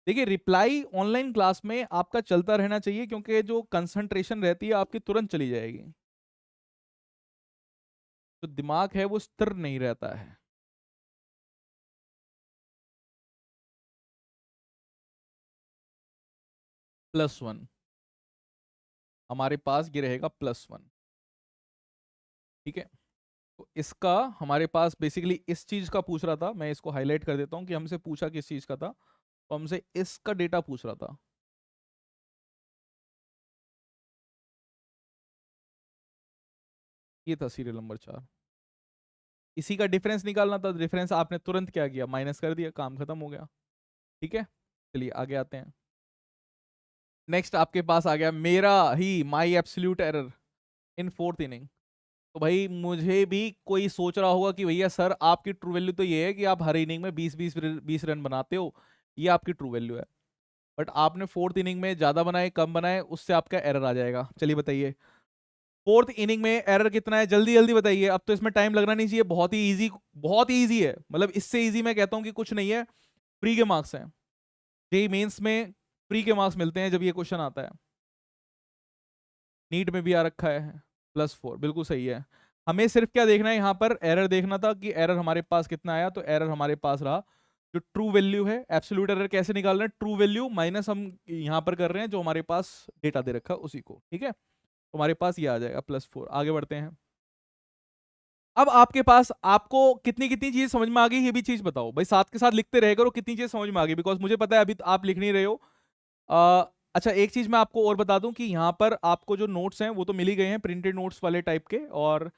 देखिए रिप्लाई ऑनलाइन क्लास में आपका चलता रहना चाहिए क्योंकि जो कंसंट्रेशन रहती है आपकी तुरंत चली जाएगी, तो दिमाग है वो स्थिर नहीं रहता है। +1, हमारे पास ये रहेगा +1। ठीक है, तो इसका हमारे पास बेसिकली इस चीज का पूछ रहा था, मैं इसको हाईलाइट कर देता हूं कि हमसे पूछा किस चीज का था। तो हमसे इसका डेटा पूछ रहा था, ये था सीरियल नंबर 4। इसी का डिफरेंस निकालना था, डिफरेंस आपने तुरंत क्या किया, माइनस कर दिया, काम खत्म हो गया। ठीक है, चलिए आगे आते हैं। नेक्स्ट आपके पास आ गया मेरा ही my absolute error in 4th inning. तो भाई मुझे भी कोई सोच रहा होगा कि भैया सर आपकी ट्रू वैल्यू तो ये है कि आप हर इनिंग में 20 रन बनाते हो, ये आपकी ट्रू वैल्यू है। बट आपने 4th इनिंग में ज्यादा बनाए कम बनाए उससे आपका एरर आ जाएगा। चलिए बताइए 4th इनिंग में एरर कितना है, जल्दी जल्दी बताइए। अब तो इसमें टाइम लगना नहीं चाहिए, बहुत ही इजी, बहुत ही इजी है। मतलब इससे इजी मैं कहता हूँ कि कुछ नहीं है। फ्री के मार्क्स हैं, जेईई मेंस में फ्री के मार्क्स मिलते हैं जब ये क्वेश्चन आता है। नीट में भी आ रखा है +4, बिल्कुल सही है। हमें सिर्फ क्या देखना है, यहाँ पर एरर देखना था कि एरर हमारे पास कितना आया। तो एरर हमारे पास रहा जो ट्रू वैल्यू है। एब्सोल्यूट एरर कैसे निकाल रहे हैं, ट्रू वैल्यू माइनस हम यहाँ पर कर रहे हैं जो हमारे पास डेटा दे रखा है उसी को। ठीक है, तो हमारे पास ये आ जाएगा +4। आगे बढ़ते हैं। अब आपके पास आपको कितनी कितनी चीज समझ में आ गई ये भी चीज बताओ भाई, साथ के साथ लिखते रह करो कितनी चीज समझ में आ गई, बिकॉज मुझे पता है अभी आप लिख नहीं रहे हो। अच्छा एक चीज मैं आपको और बता दूं कि यहाँ पर आपको जो नोट्स हैं वो तो मिल ही गए हैं, प्रिंटेड नोट्स वाले टाइप के, और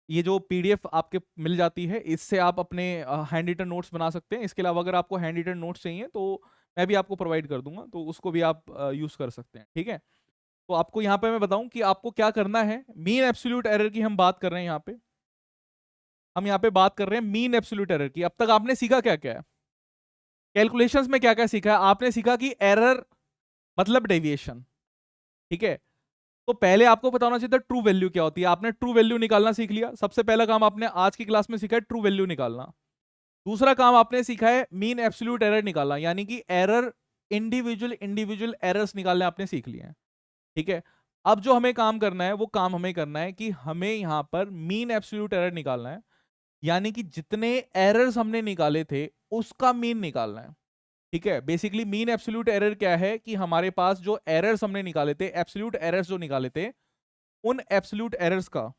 ये जो PDF आपके मिल जाती है इससे आप अपने हैंड रिटन नोट्स बना सकते हैं। इसके अलावा अगर आपको हैंड रिटन नोट्स चाहिए तो मैं भी आपको प्रोवाइड कर दूंगा, तो उसको भी आप यूज कर सकते हैं। ठीक है, तो आपको यहाँ पे मैं बताऊं कि आपको क्या करना है। मीन एब्सोल्यूट एरर की हम बात कर रहे हैं यहाँ पे, हम यहाँ पे बात कर रहे हैं मीन एब्सोल्यूट एरर की। अब तक आपने सीखा क्या क्या है, कैलकुलेशंस में क्या क्या सीखा है? आपने सीखा कि एरर मतलब डेविएशन। ठीक है, तो पहले आपको पता होना चाहिए था ट्रू वैल्यू क्या होती है। आपने ट्रू वैल्यू निकालना सीख लिया, सबसे पहला काम आपने आज की क्लास में सीखा है ट्रू वैल्यू निकालना। दूसरा काम आपने सीखा है मीन एब्सोल्यूट एरर निकालना, यानी कि एरर इंडिविजुअल इंडिविजुअल एरर्स निकालने आपने सीख लिए हैं। ठीक है, अब जो हमें काम करना है वो काम हमें करना है कि हमें यहाँ पर मीन एब्सोल्यूट एरर निकालना है, यानी कि जितने एरर्स हमने निकाले थे उसका मीन निकालना है। ठीक है, बेसिकली मीन एब्सोल्यूट एरर क्या है कि हमारे पास जो एरर्स हमने निकाले थे, एब्सोल्यूट एरर्स जो निकाले थे, उन एब्सोल्यूट एरर्स का,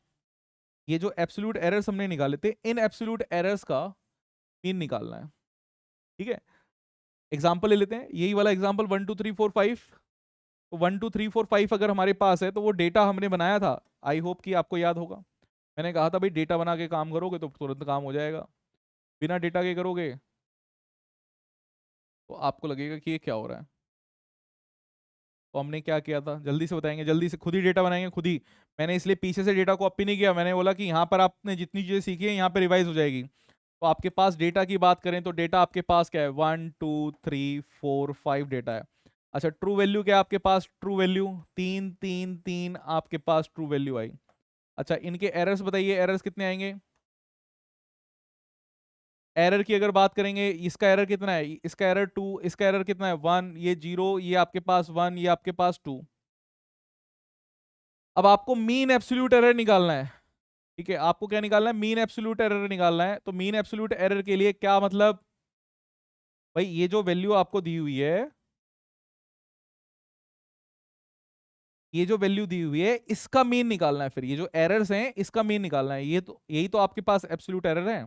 ये जो एब्सोल्यूट एरर्स हमने निकाले थे इन एब्सोल्यूट एरर्स का मीन निकालना है। ठीक है, एग्जांपल ले लेते हैं, यही वाला एग्जांपल 1 2 3 4 5। तो 1 2 3 4 5 अगर हमारे पास है तो वो डेटा हमने बनाया था, आई होप कि आपको याद होगा। मैंने कहा था भाई डेटा बना के काम करोगे तो तुरंत काम हो जाएगा, बिना डेटा के करोगे तो आपको लगेगा कि ये क्या हो रहा है। तो हमने क्या किया था, जल्दी से बताएंगे, जल्दी से खुद ही डेटा बनाएंगे खुद ही। मैंने इसलिए पीछे से डेटा कॉपी नहीं किया, मैंने बोला कि यहाँ पर आपने जितनी चीज़ें सीखी है यहाँ पे रिवाइज हो जाएगी। तो आपके पास डेटा की बात करें तो डेटा आपके पास क्या है, 1 2 3 4 5 डेटा है। अच्छा ट्रू वैल्यू क्या है आपके पास, ट्रू वैल्यू 3 3 3 आपके पास ट्रू वैल्यू आई। अच्छा इनके एरर्स बताइए, एरर्स कितने आएंगे। एरर की अगर बात करेंगे, इसका एरर कितना है, इसका एरर 2, इसका एरर कितना है 1, ये 0, ये आपके पास 1, ये आपके पास 2। अब आपको मीन एब्सोल्यूट एरर निकालना है। ठीक है, आपको क्या निकालना है, मीन एब्सोल्यूट एरर निकालना है। तो मीन एब्सोल्यूट एरर के लिए क्या मतलब, भाई ये जो वैल्यू आपको दी हुई है, ये जो वैल्यू दी हुई है इसका मीन निकालना है। फिर ये जो एरर्स हैं इसका मीन निकालना है। ये तो यही तो आपके पास एब्सोल्यूट एरर है।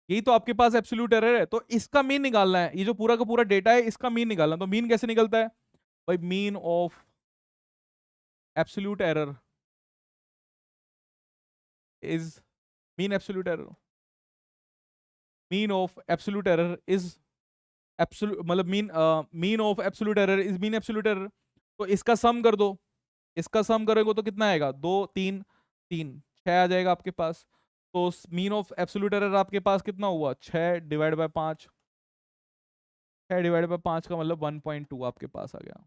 यही तो आपके पास एब्सोल्यूट एरर है, तो इसका मीन निकालना है। ये जो पूरा का पूरा डेटा है इसका मीन निकालना है। तो मीन कैसे निकलता है, भाई mean of absolute error is, mean absolute error, mean of absolute error is absolute, मतलब mean, mean of absolute error is mean absolute error. तो इसका सम कर दो, इसका सम करोगे तो कितना आएगा, 2 3 3, 6 आ जाएगा आपके पास। तो मीन ऑफ एब्सोल्यूट एरर आपके पास कितना हुआ, 6/5। 6/5 का मतलब 1.2 आपके पास आ गया।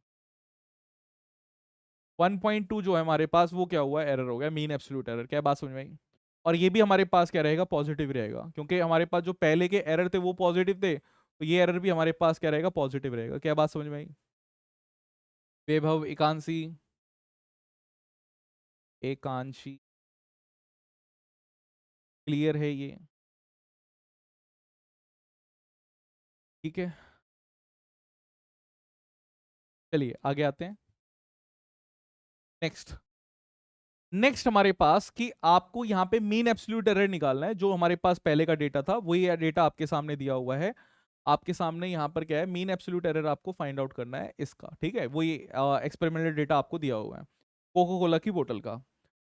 1.2 जो है हमारे पास वो क्या हुआ, एरर हो गया, मीन एब्सोल्यूट एरर। क्या बात समझ में आई। और ये भी हमारे पास क्या रहेगा, पॉजिटिव रहेगा, क्योंकि हमारे पास जो पहले के एरर थे वो पॉजिटिव थे, तो ये एरर भी हमारे पास क्या रहेगा, पॉजिटिव रहेगा। क्या बात समझ में आई। वैभव, एकांशी, एकांशी, क्लियर है ये। ठीक है, चलिए आगे आते हैं। नेक्स्ट, नेक्स्ट हमारे पास कि आपको यहाँ पे मीन एब्सोल्यूट एरर निकालना है। जो हमारे पास पहले का डेटा था वही डेटा आपके सामने दिया हुआ है। आपके सामने यहाँ पर क्या है, मीन एब्सोल्यूट एरर आपको फाइंड आउट करना है इसका। ठीक है, वही एक्सपेरिमेंटल डेटा आपको दिया हुआ है कोको कोला की बोतल का।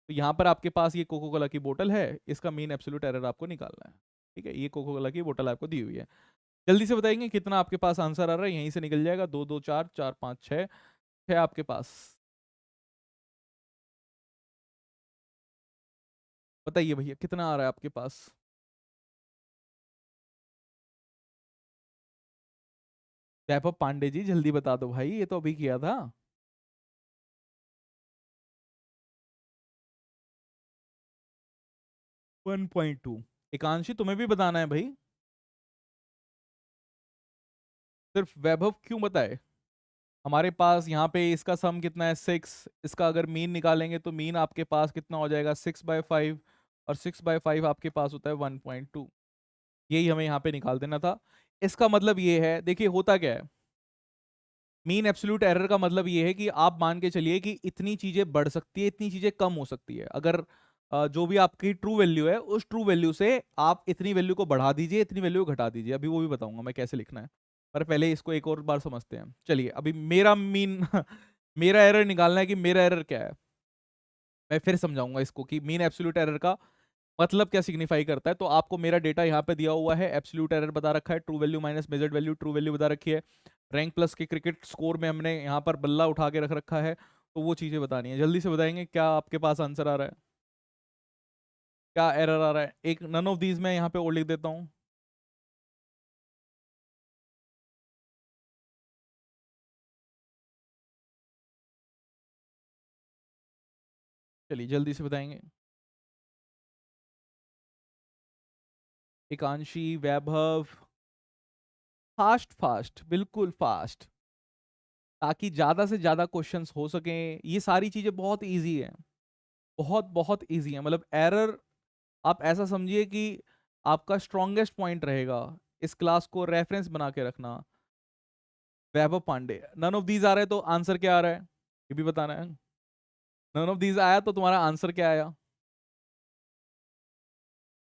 तो यहाँ पर आपके पास ये कोको कोला की बोतल है, इसका मीन एब्सोल्यूट एरर आपको निकालना है। ठीक है, ये कोको कोला की बोतल आपको दी हुई है। जल्दी से बताएंगे कितना आपके पास आंसर आ रहा है, यहीं से निकल जाएगा। 2 2 4, 4 5 6, 6 आपके पास। बताइए भैया कितना आ रहा है आपके पास। वैभव पांडे जी जल्दी बता दो भाई, ये तो अभी किया था। 1.2। एकांशी तुम्हें भी बताना है भाई। सिर्फ वैभव क्यों बताए, हमारे पास यहाँ पे इसका सम कितना है, 6। इसका अगर मीन निकालेंगे तो मीन आपके पास कितना हो जाएगा, 6/5। और 6/5 आपके पास होता है 1.2। यही हमें यहाँ पे निकाल देना था। इसका मतलब ये है, देखिए होता क्या है, मीन एब्सोल्यूट एरर का मतलब ये है कि आप मान के चलिए कि इतनी चीजें बढ़ सकती है, इतनी चीजें कम हो सकती है। अगर जो भी आपकी ट्रू वैल्यू है उस ट्रू वैल्यू से आप इतनी वैल्यू को बढ़ा दीजिए, इतनी वैल्यू को घटा दीजिए। अभी वो भी बताऊंगा मैं कैसे लिखना है, पर पहले इसको एक और बार समझते हैं। चलिए अभी मेरा मीन मेरा एरर निकालना है कि मेरा एरर क्या है। मैं फिर समझाऊंगा इसको कि मीन एब्सोल्यूट एरर का मतलब क्या सिग्निफाई करता है। तो आपको मेरा डेटा यहाँ पे दिया हुआ है, एब्सोल्यूट एरर बता रखा है, true value minus measured value, true value बता रखी है। रैंक प्लस के क्रिकेट स्कोर में हमने यहाँ पर बल्ला उठा के रख रखा है। तो वो चीजें बतानी है, जल्दी से बताएंगे क्या आपके पास आंसर आ रहा है, क्या एरर आ रहा है। एक नन ऑफ दीज मैं यहाँ पे और लिख देता हूँ। चलिए जल्दी से बताएंगे। एकांशी, वैभव, फास्ट फास्ट, बिल्कुल फास्ट, ताकि ज्यादा से ज्यादा क्वेश्चंस हो सकें। ये सारी चीजें बहुत इजी है, बहुत बहुत इजी है। मतलब एरर आप ऐसा समझिए कि आपका स्ट्रॉन्गेस्ट पॉइंट रहेगा। इस क्लास को रेफरेंस बना के रखना। वैभव पांडे, नन ऑफ दीज आ रहा है तो आंसर क्या आ रहा है ये भी बताना है। नन ऑफ दीज आया तो तुम्हारा आंसर क्या आया?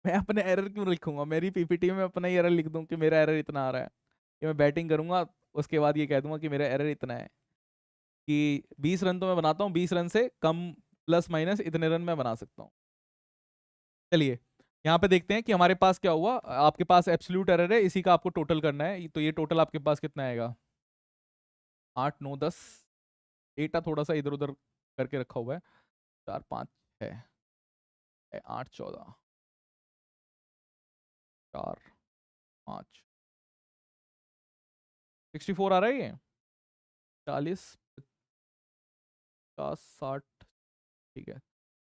मैं अपने एरर क्यों लिखूंगा, मेरी पीपीटी में अपना ही एरर लिख दूं कि मेरा एरर इतना आ रहा है, कि मैं बैटिंग करूंगा उसके बाद ये कह दूंगा कि मेरा एरर इतना है, कि 20 रन तो मैं बनाता हूँ, 20 रन से कम प्लस माइनस इतने रन मैं बना सकता हूँ। चलिए यहाँ पे देखते हैं कि हमारे पास क्या हुआ। आपके पास एब्सोल्यूट एरर है, इसी का आपको टोटल करना है, तो ये टोटल आपके पास कितना आएगा? 8 9 10, डेटा थोड़ा सा इधर उधर करके रखा हुआ है, 4 5 6 8 14 4 5 64 आ रहा है ये, 40 50 60, ठीक है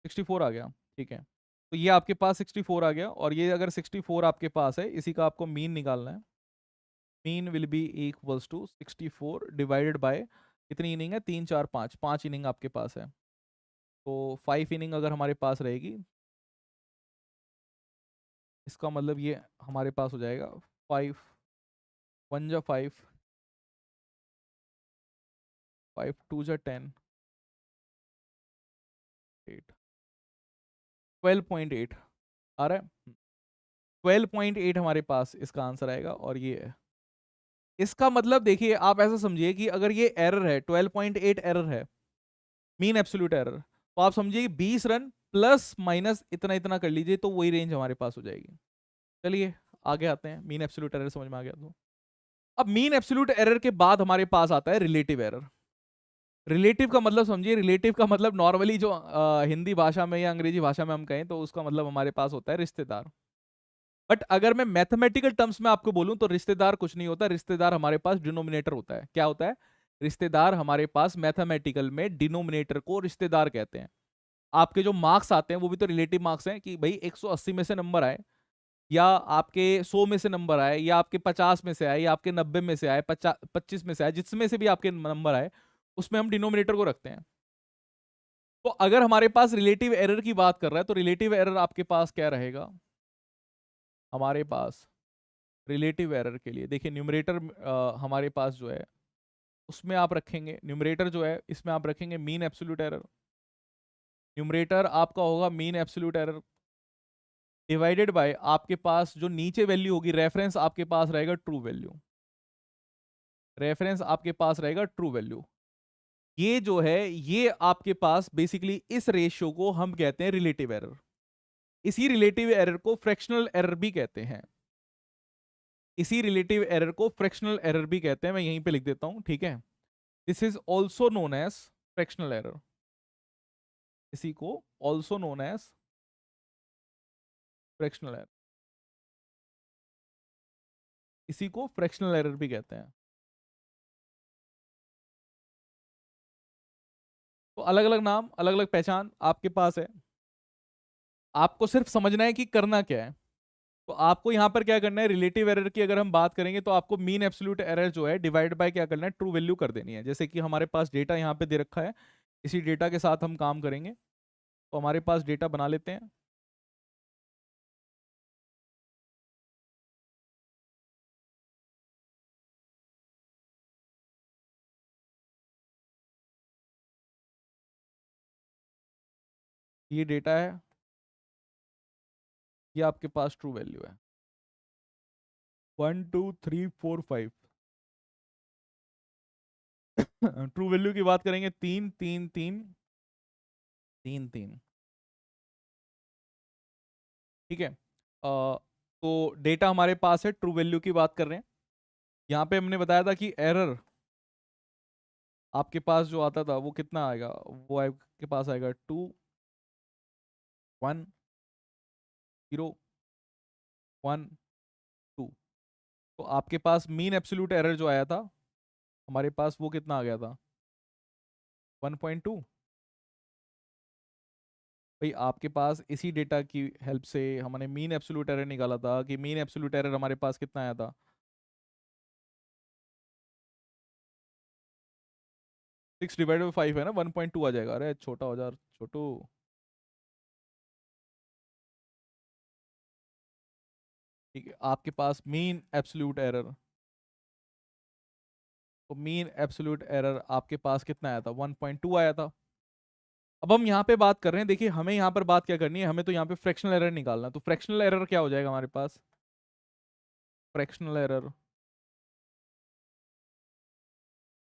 64 आ गया, ठीक है। तो ये आपके पास 64 आ गया, और ये अगर 64 आपके पास है, इसी का आपको मीन निकालना है। Mean will be equals to 64 divided by, कितनी इनिंग है? 3 4 5, 5 इनिंग आपके पास है, तो 5 इनिंग अगर हमारे पास रहेगी, इसका मतलब ये हमारे पास हो जाएगा 5 1 जा 5, 5 2 जा 10, 8 12.8 आ रहा है। 12.8 हमारे पास इसका आंसर आएगा, और ये है इसका मतलब। देखिए आप ऐसा समझिए कि अगर ये एरर है 12.8 एरर है, मीन एब्सोल्यूट एरर, तो आप समझिए 20 रन प्लस माइनस इतना इतना कर लीजिए, तो वही रेंज हमारे पास हो जाएगी। चलिए आगे आते हैं, मीन एब्सोल्यूट एरर समझ में आ गया तो। अब मीन एब्सोल्यूट एरर के बाद हमारे पास आता है रिलेटिव एरर। रिलेटिव का मतलब समझिए, रिलेटिव का मतलब नॉर्मली जो हिंदी भाषा में या अंग्रेजी भाषा में हम कहें तो उसका मतलब हमारे पास होता है रिश्तेदार। बट अगर मैं मैथमेटिकल टर्म्स में आपको बोलूं तो रिश्तेदार कुछ नहीं होता, रिश्तेदार हमारे पास डिनोमिनेटर होता है। क्या होता है? रिश्तेदार हमारे पास मैथमेटिकल में डिनोमिनेटर को रिश्तेदार कहते हैं। आपके जो मार्क्स आते हैं वो भी तो रिलेटिव मार्क्स हैं, कि भाई 180 में से नंबर आए, या आपके 100 में से नंबर आए, या आपके 50 में से आए, या आपके 90 में से आए, 25 में से आए, जिसमें से भी आपके नंबर आए, उसमें हम डिनोमिनेटर को रखते हैं। तो अगर हमारे पास रिलेटिव एरर की बात कर रहा है, तो रिलेटिव एरर आपके पास क्या रहेगा? हमारे पास रिलेटिव एरर के लिए देखिए, न्यूमरेटर हमारे पास जो है उसमें आप रखेंगे, न्यूमरेटर जो है इसमें आप रखेंगे मीन एब्सोल्यूट एरर। न्यूमरेटर आपका होगा mean absolute error, divided by आपके पास जो नीचे वैल्यू होगी, रेफरेंस आपके पास रहेगा ट्रू वैल्यू, रेफरेंस आपके पास रहेगा ट्रू वैल्यू। ये जो है ये आपके पास बेसिकली इस रेशियो को हम कहते हैं रिलेटिव एरर। इसी रिलेटिव एरर को फ्रैक्शनल एरर भी कहते हैं, इसी रिलेटिव एरर को फ्रैक्शनल एरर भी कहते हैं। मैं यहीं पे लिख देता हूं, ठीक है। This is also known as fractional error, इसी को also known as fractional error, इसी को फ्रैक्शनल एरर भी कहते हैं। तो अलग अलग नाम, अलग अलग पहचान आपके पास है, आपको सिर्फ समझना है कि करना क्या है। तो आपको यहां पर क्या करना है, रिलेटिव एरर की अगर हम बात करेंगे तो आपको मीन एब्सोल्यूट एरर जो है डिवाइड बाय क्या करना है, ट्रू वैल्यू कर देनी है। जैसे कि हमारे पास डेटा यहाँ पे दे रखा है, इसी डेटा के साथ हम काम करेंगे। तो हमारे पास डेटा बना लेते हैं। ये डेटा है, ये आपके पास ट्रू वैल्यू है 1 2 3 4 5। ट्रू वैल्यू की बात करेंगे 3 3 3 3 3, ठीक है। तो डेटा हमारे पास है, ट्रू वैल्यू की बात कर रहे हैं। यहाँ पे हमने बताया था कि एरर आपके पास जो आता था वो कितना आएगा, वो आपके पास आएगा 2 1 0 1 2। तो आपके पास मीन एब्सोल्यूट एरर जो आया था हमारे पास, वो कितना आ गया था? 1.2। भाई आपके पास इसी डेटा की हेल्प से हमने मीन एब्सोल्यूट एरर निकाला था, कि मीन एब्सोल्यूट एरर हमारे पास कितना आया था? 6 डिवाइडेड बाई 5 है ना, 1.2 आ जाएगा। अरे छोटा हो जा छोटू। ठीक है, आपके पास मीन एब्सोल्यूट एरर, तो मीन एब्सोल्यूट एरर आपके पास कितना आया था, 1.2 आया था। अब हम यहाँ पे बात कर रहे हैं, देखिए हमें यहाँ पर बात क्या करनी है, हमें तो यहाँ पे फ्रैक्शनल एरर निकालना है। तो फ्रैक्शनल एरर क्या हो जाएगा हमारे पास, fractional error,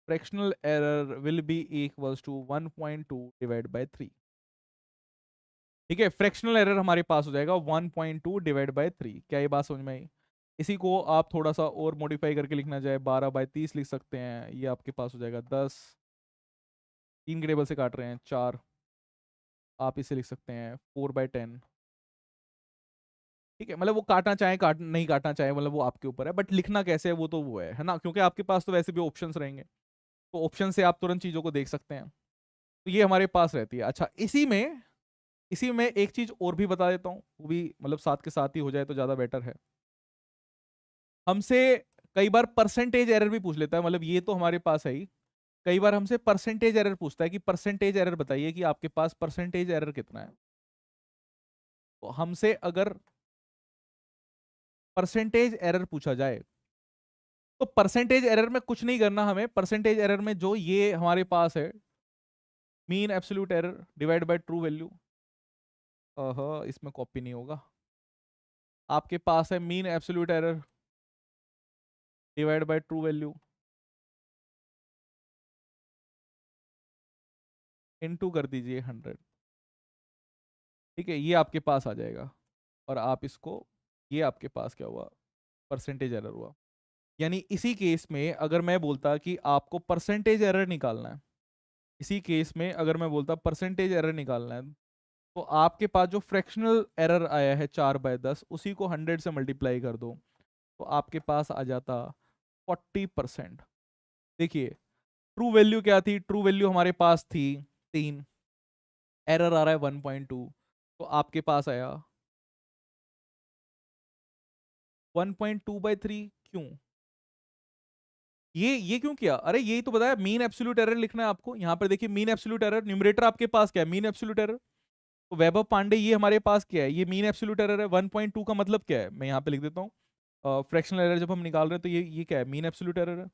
fractional error will be equals to 1.2 divide by 3। ठीक है, फ्रैक्शनल एरर हमारे पास हो जाएगा 1.2 डिवाइड बाय 3। क्या ये बात समझ में आई? इसी को आप थोड़ा सा और मॉडिफाई करके लिखना चाहे 12/30 लिख सकते हैं, ये आपके पास हो जाएगा 10, 3 के टेबल से काट रहे हैं 4, आप इसे लिख सकते हैं 4/10। ठीक है, मतलब वो काटना चाहे काट नहीं काटना चाहे, मतलब वो आपके ऊपर है, बट लिखना कैसे है वो तो वो है ना, क्योंकि आपके पास तो वैसे भी ऑप्शंस रहेंगे, तो ऑप्शन से आप तुरंत चीजों को देख सकते हैं। तो ये हमारे पास रहती है। अच्छा, इसी में एक चीज और भी बता देता हूँ, वो भी मतलब साथ के साथ ही हो जाए तो ज्यादा बेटर है। हमसे कई बार परसेंटेज एरर भी पूछ लेता है, मतलब ये तो हमारे पास है ही, कई बार हमसे परसेंटेज एरर पूछता है कि परसेंटेज एरर बताइए कि आपके पास परसेंटेज एरर कितना है। तो हमसे अगर परसेंटेज एरर पूछा जाए, तो परसेंटेज एरर में कुछ नहीं करना हमें। परसेंटेज एरर में जो ये हमारे पास है, mean absolute error divide by true value, इसमें कॉपी नहीं होगा। आपके पास है mean absolute error divide by true value into कर दीजिए 100। ठीक है, ये आपके पास आ जाएगा, और आप इसको, ये आपके पास क्या हुआ, परसेंटेज एरर हुआ। यानी इसी केस में अगर मैं बोलता कि आपको परसेंटेज एरर निकालना है, इसी केस में अगर मैं बोलता परसेंटेज एरर निकालना है, तो आपके पास जो फ्रैक्शनल एरर आया है 4/10, उसी को 100 से मल्टीप्लाई कर दो, तो आपके पास आ जाता 40%। देखिए ट्रू वैल्यू क्या थी, ट्रू वैल्यू हमारे पास थी 3, एरर आ रहा है 1.2, तो आपके पास आया 1.2/3। क्यों, ये क्यों किया? अरे यही तो बताया, मीन एब्सोल्यूट एरर लिखना है आपको। यहाँ पर देखिए मीन एब्सोल्यूट एरर, न्यूमरेटर आपके पास क्या है, मीन एब्सोल्यूट एरर। तो वैभव पांडे ये हमारे पास क्या है, ये मीन एब्सोल्यूट एरर है। 1.2 का मतलब क्या है, मैं यहाँ पे लिख देता हूँ, फ्रैक्शनल एरर जब हम निकाल रहे हैं तो ये क्या है, मीन एब्सोल्यूट एरर है।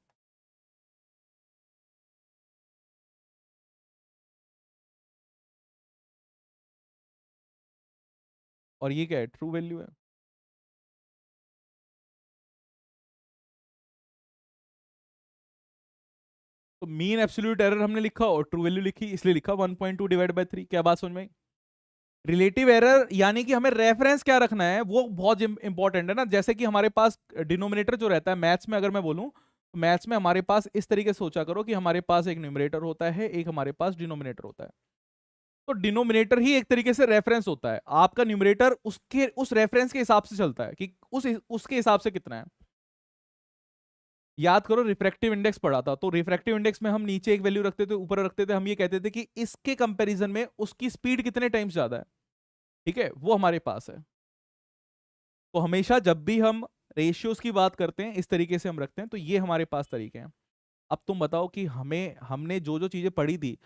और ये क्या है, ट्रू वैल्यू है। तो मीन एब्सोल्यूट एरर हमने लिखा और ट्रू वैल्यू लिखी, इसलिए लिखा 1.2 डिवाइड बाय 3। क्या बात समझ में आई? रिलेटिव एरर यानी कि हमें रेफरेंस क्या रखना है, वो बहुत इंपॉर्टेंट है ना। जैसे कि हमारे पास डिनोमिनेटर जो रहता है मैथ्स में, अगर मैं बोलूं तो मैथ्स में हमारे पास इस तरीके से सोचा करो कि हमारे पास एक न्यूमरेटर होता है, एक हमारे पास डिनोमिनेटर होता है। तो डिनोमिनेटर ही एक तरीके से रेफरेंस होता है, आपका न्यूमरेटर उसके उस रेफरेंस के हिसाब से चलता है कि उसके हिसाब से कितना है। याद करो रिफ्रैक्टिव इंडेक्स पढ़ा था, तो रिफ्रैक्टिव इंडेक्स में हम नीचे एक वैल्यू रखते थे, ऊपर रखते थे, हम ये कहते थे कि इसके कंपैरिजन में उसकी स्पीड कितने टाइम्स ज्यादा है। ठीक है, वो हमारे पास है। तो हमेशा जब भी हम रेशियोज की बात करते हैं इस तरीके से हम रखते हैं, तो ये हमारे पास तरीके हैं। अब तुम बताओ कि हमने जो जो चीजें पढ़ी थी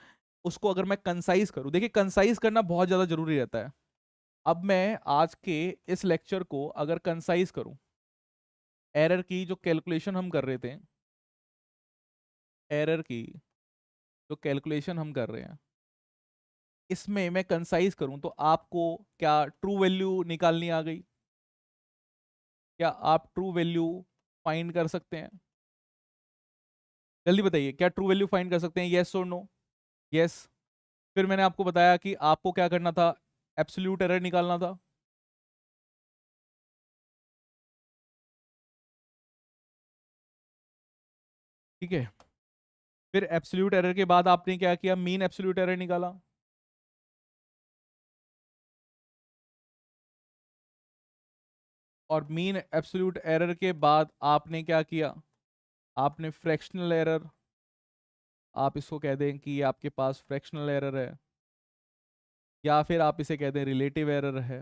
उसको अगर मैं कंसाइज करूं, देखिए कंसाइज करना बहुत ज्यादा जरूरी रहता है। अब मैं आज के इस लेक्चर को अगर कंसाइज करूं, एरर की जो कैलकुलेशन हम कर रहे थे, एरर की जो कैलकुलेशन हम कर रहे हैं, इसमें मैं कंसाइज करूं तो आपको क्या ट्रू वैल्यू निकालनी आ गई? क्या आप ट्रू वैल्यू फाइंड कर सकते हैं? जल्दी बताइए, क्या ट्रू वैल्यू फाइंड कर सकते हैं, येस और नो? यस। फिर मैंने आपको बताया कि आपको क्या करना था, एब्सोल्यूट एरर निकालना था। ठीक है, फिर एब्सोल्यूट एरर के बाद आपने क्या किया, मीन एब्सोल्यूट एरर निकाला। और मीन एब्सोल्यूट एरर के बाद आपने क्या किया, आपने फ्रैक्शनल एरर, आप इसको कह दें कि ये आपके पास फ्रैक्शनल एरर है, या फिर आप इसे कह दें रिलेटिव एरर है।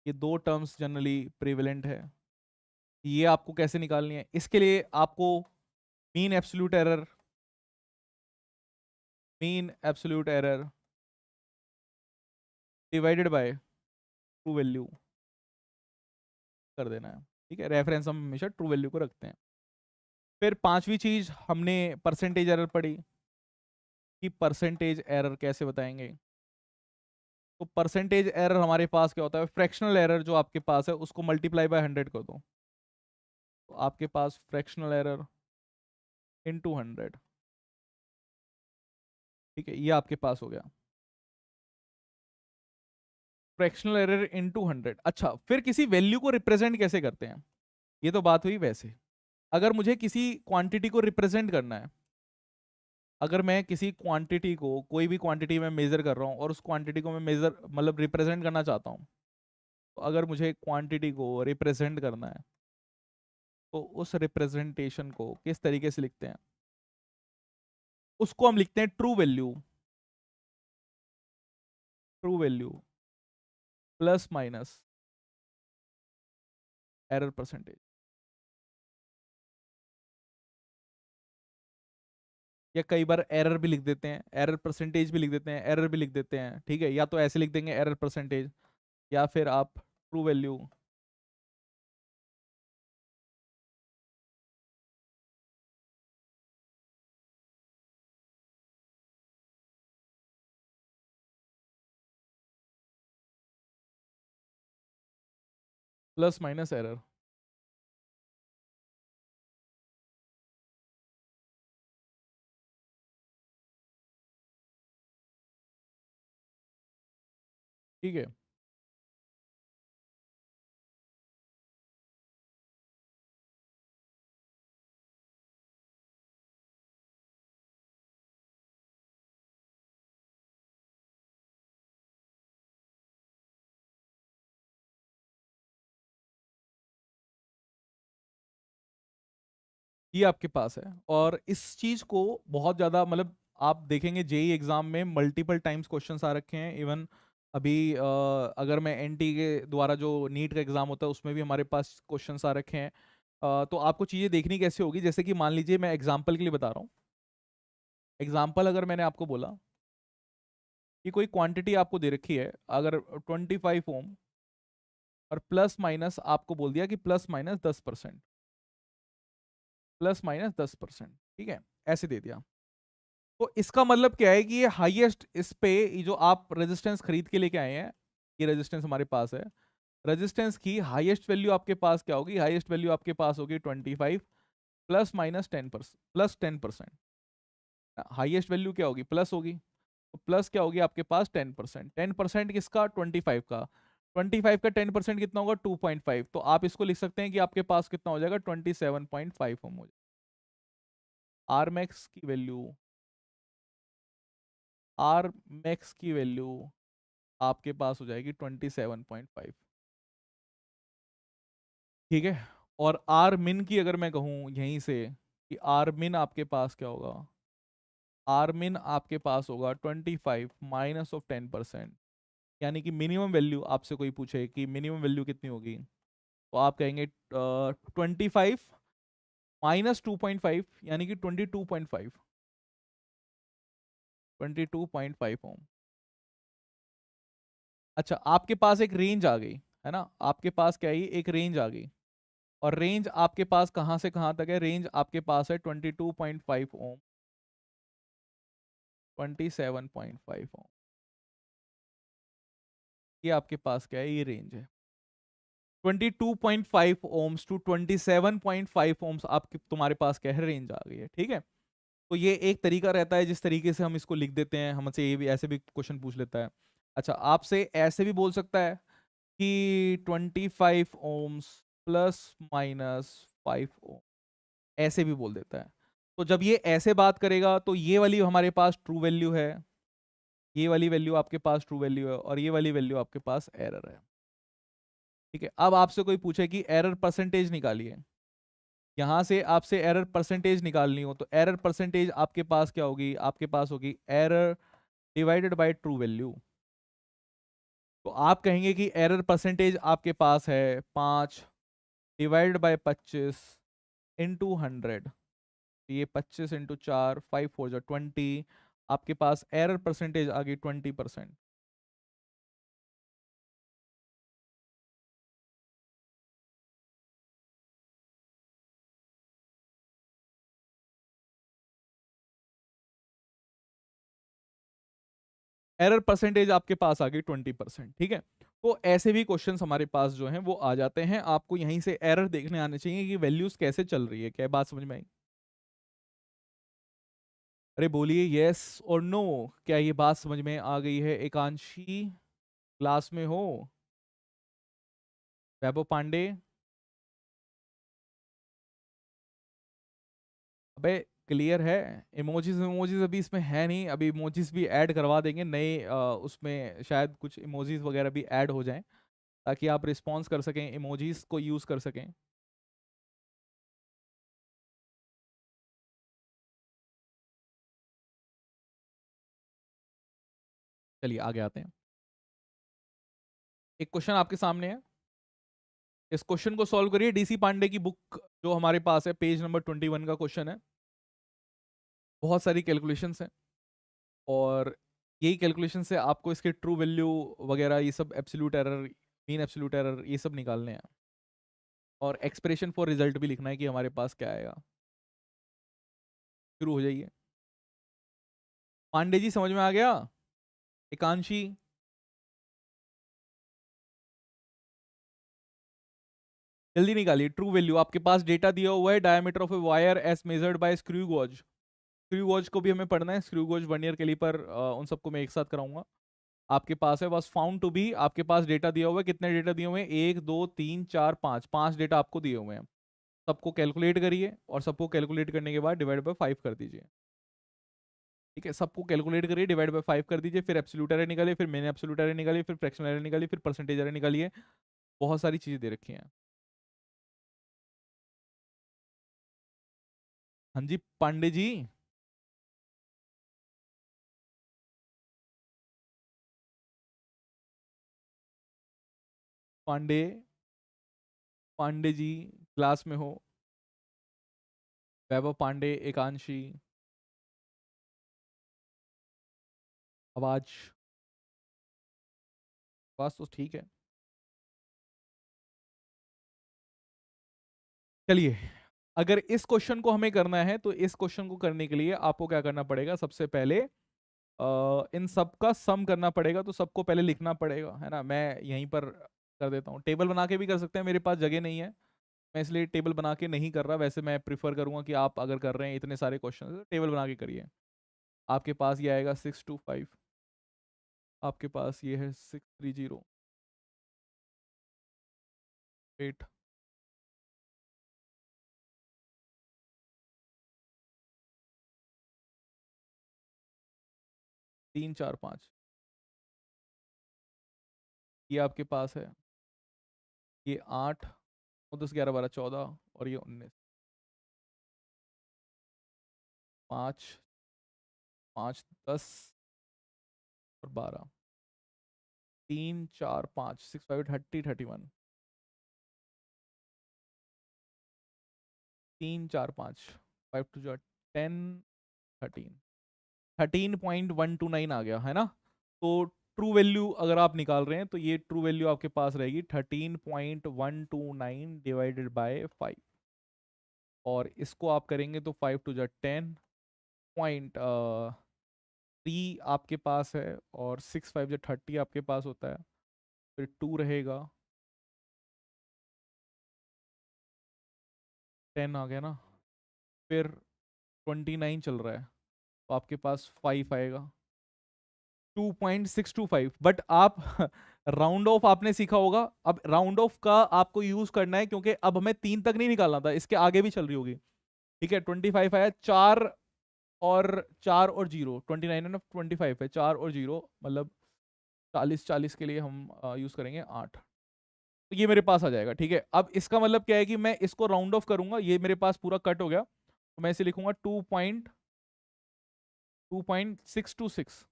ये दो टर्म्स जनरली प्रिवेलेंट है। ये आपको कैसे निकालनी है, इसके लिए आपको mean absolute error, mean absolute error divided by true value कर देना है। ठीक है, रेफरेंस हम हमेशा ट्रू वैल्यू को रखते हैं। फिर पांचवी चीज हमने परसेंटेज एरर पढ़ी कि परसेंटेज एरर कैसे बताएंगे। तो परसेंटेज एरर हमारे पास क्या होता है, फ्रैक्शनल एरर जो आपके पास है उसको मल्टीप्लाई बाय 100 कर दो, तो आपके पास फ्रैक्शनल एरर इनटू 100, ठीक है, ये आपके पास हो गया फ्रैक्शनल एरर इनटू 100। अच्छा, फिर किसी वैल्यू को रिप्रेजेंट कैसे करते हैं, ये तो बात हुई। वैसे अगर मुझे किसी क्वांटिटी को रिप्रेजेंट करना है, अगर मैं किसी क्वांटिटी को, कोई भी क्वांटिटी में मेजर कर रहा हूँ और उस क्वांटिटी को मैं मेजर मतलब रिप्रेजेंट करना चाहता हूँ, तो अगर मुझे क्वांटिटी को रिप्रेजेंट करना है तो उस रिप्रेजेंटेशन को किस तरीके से लिखते हैं, उसको हम लिखते हैं true value. True value plus minus error percentage, या कई बार एरर भी लिख देते हैं, एरर परसेंटेज भी लिख देते हैं, एरर भी लिख देते हैं, ठीक है, या तो ऐसे लिख देंगे एरर परसेंटेज, या फिर आप true value plus minus error. ठीक है, ये आपके पास है। और इस चीज को बहुत ज्यादा मतलब आप देखेंगे जेई एग्जाम में मल्टीपल टाइम्स क्वेश्चंस आ रखे हैं। इवन अभी अगर मैं एनटी के द्वारा जो नीट का एग्जाम होता है उसमें भी हमारे पास क्वेश्चंस आ रखे हैं। तो आपको चीजें देखनी कैसे होगी, जैसे कि मान लीजिए मैं एग्जाम्पल के लिए बता रहा हूँ। एग्जाम्पल अगर मैंने आपको बोला कि कोई क्वांटिटी आपको दे रखी है, अगर 25 ओम, और प्लस माइनस आपको बोल दिया कि +-10%, +-10%, ठीक है, ऐसे दे दिया। तो इसका मतलब क्या है कि ये हाईएस्ट, इस पे ये जो आप रेजिस्टेंस खरीद के लेके आए हैं, ये रेजिस्टेंस हमारे पास है, रेजिस्टेंस की हाईएस्ट वैल्यू आपके पास क्या होगी, हाईएस्ट वैल्यू आपके पास होगी 25 +-10%, +10%। हाईएस्ट वैल्यू क्या होगी, प्लस होगी, तो प्लस क्या होगी आपके पास 10%। 10% किसका, 25 का। 25 का 10% कितना होगा, 2.5। तो आप इसको लिख सकते हैं कि आपके पास कितना हो जाएगा, 27.5 ओम हो जाएगा। आर मैक्स की वैल्यू, आर मैक्स की वैल्यू आपके पास हो जाएगी 27.5, ठीक है। और आर मिन की अगर मैं कहूँ यहीं से कि आर मिन आपके पास क्या होगा, आर मिन आपके पास होगा 25 -10%। यानी कि मिनिमम वैल्यू आपसे कोई पूछे कि मिनिमम वैल्यू कितनी होगी, तो आप कहेंगे 25 -2.5, यानी कि 22.5, 22.5 ओम। अच्छा, आपके पास एक रेंज आ गई, है ना, आपके पास क्या है, एक रेंज आ गई। और रेंज आपके पास कहाँ से कहाँ तक है, रेंज आपके पास है 22.5 ओम, 27.5 ओम, ये आपके पास क्या है, ये रेंज है। 22.5 ओम्स टू 27.5 ओम्स आपके, तुम्हारे पास क्या है, रेंज आ गई है, ठीक है। तो ये एक तरीका रहता है जिस तरीके से हम इसको लिख देते हैं, हमसे ये भी ऐसे भी क्वेश्चन पूछ लेता है। अच्छा, आपसे ऐसे भी बोल सकता है कि 25 ओम्स +-5 ओम, ऐसे भी बोल देता है। तो जब ये ऐसे बात करेगा तो ये वाली हमारे पास ट्रू वैल्यू है, ये वाली वैल्यू आपके पास ट्रू वैल्यू है, और ये वाली वैल्यू आपके पास एरर है, ठीक है। अब आपसे कोई पूछे कि एरर परसेंटेज निकालिए, यहां से आपसे एरर परसेंटेज निकालनी हो, तो एरर परसेंटेज आपके पास क्या होगी, आपके पास होगी error divided by true value. तो आप कहेंगे कि एरर परसेंटेज आपके पास है 5 डिवाइडेड बाय 25 इंटू 100। ये 25 इंटू 4, 5 4 जा 20, आपके पास एरर परसेंटेज आ गई 20%। एरर परसेंटेज आपके पास आ गई 20%, ठीक है। तो ऐसे भी क्वेश्चंस हमारे पास जो हैं वो आ जाते हैं, आपको यहीं से एरर देखने आने चाहिए कि वैल्यूज कैसे चल रही है। क्या बात समझ में आई? अरे बोलिए यस और नो, क्या ये बात समझ में आ गई है? एकांशी क्लास में हो? वैभव पांडे? अबे क्लियर है? इमोजीज इमोजीज अभी इसमें है नहीं, अभी इमोजीज भी ऐड करवा देंगे नए, उसमें शायद कुछ इमोजीज वगैरह भी ऐड हो जाएं ताकि आप रिस्पॉन्स कर सकें, इमोजीज को यूज कर सकें। चलिए आगे आते हैं। एक क्वेश्चन आपके सामने है, इस क्वेश्चन को सॉल्व करिए। डीसी पांडे की बुक जो हमारे पास है, पेज नंबर 21 का क्वेश्चन है। बहुत सारी कैलकुलेशंस हैं और यही कैलकुलेशन से आपको इसके ट्रू वैल्यू वगैरह ये सब, absolute error, mean absolute error, ये सब निकालने हैं और एक्सप्रेशन फॉर रिजल्ट भी लिखना है कि हमारे पास क्या आएगा। शुरू हो जाइए। पांडे जी समझ में आ गया? एकांशी? जल्दी निकालिए ट्रू वैल्यू। आपके पास डेटा दिया हुआ है, diameter of a wire as measured by screw gauge. Screw gauge को भी हमें पढ़ना है, स्क्रू गॉज वर्नियर कैलिपर, उन सबको मैं एक साथ कराऊंगा। आपके पास है बस फाउंड टू बी, आपके पास डेटा दिया हुआ है। कितने डेटा दिए हुए हैं? 1 2 3 4 5, 5 डेटा आपको दिए हुए हैं। सबको कैलकुलेट करिए और सबको कैलकुलेट करने के बाद डिवाइड बाय 5 कर दीजिए। ठीक है, सबको कैलकुलेट करिए, डिवाइड बाय 5 कर दीजिए, फिर एब्सोल्यूट एरर निकालिए, फिर मिन एब्सोल्यूट एरर निकालिए, फिर फ्रैक्शनल एरर निकालिए, फिर परसेंटेज एरर निकालिए। बहुत सारी चीजें दे रखी हैं। हाँ जी पांडे जी। पांडे, पांडे जी क्लास में हो? वैभव पांडे, एकांशी? आवाज, आवाज तो ठीक है। चलिए, अगर इस क्वेश्चन को हमें करना है तो इस क्वेश्चन को करने के लिए आपको क्या करना पड़ेगा? सबसे पहले इन सब का सम करना पड़ेगा, तो सबको पहले लिखना पड़ेगा, है ना। मैं यहीं पर कर देता हूँ, टेबल बना के भी कर सकते हैं, मेरे पास जगह नहीं है, मैं इसलिए टेबल बना के नहीं कर रहा। वैसे मैं प्रिफर करूंगा कि आप अगर कर रहे हैं इतने सारे क्वेश्चन तो टेबल बना के करिए। आपके पास ये आएगा 625, आपके पास ये है 630 8, 3 4 5, ये आपके पास है, ये 8 और 10 11 12 14 और ये 19, 5 5 10 और 12, 3 4 5, 6 5 30 31, 3 4 5, 5 2 10 13, 13.129 आ गया, है ना। तो ट्रू वैल्यू अगर आप निकाल रहे हैं तो ये ट्रू वैल्यू आपके पास रहेगी 13.129 डिवाइडेड बाय 5, और इसको आप करेंगे तो 5 2 10 पॉइंट 3 आपके पास है, और 6 5 30 आपके पास होता है, फिर 2 रहेगा, 10 आ गया ना, फिर 29 चल रहा है तो आपके पास 5 आएगा, 2.625। बट आप राउंड ऑफ आपने सीखा होगा, अब राउंड ऑफ का आपको यूज करना है, क्योंकि अब हमें 3 तक नहीं निकालना था, इसके आगे भी चल रही होगी। ठीक है, 25 आया, 4 और 0, 29 है ना, 25 है, 4 और 0 मतलब 40 के लिए हम यूज करेंगे 8, तो ये मेरे पास आ जाएगा। ठीक है, अब इसका मतलब क्या है कि मैं इसको राउंड ऑफ करूंगा, ये मेरे पास पूरा कट हो गया, तो मैं इसे लिखूंगा 2.626,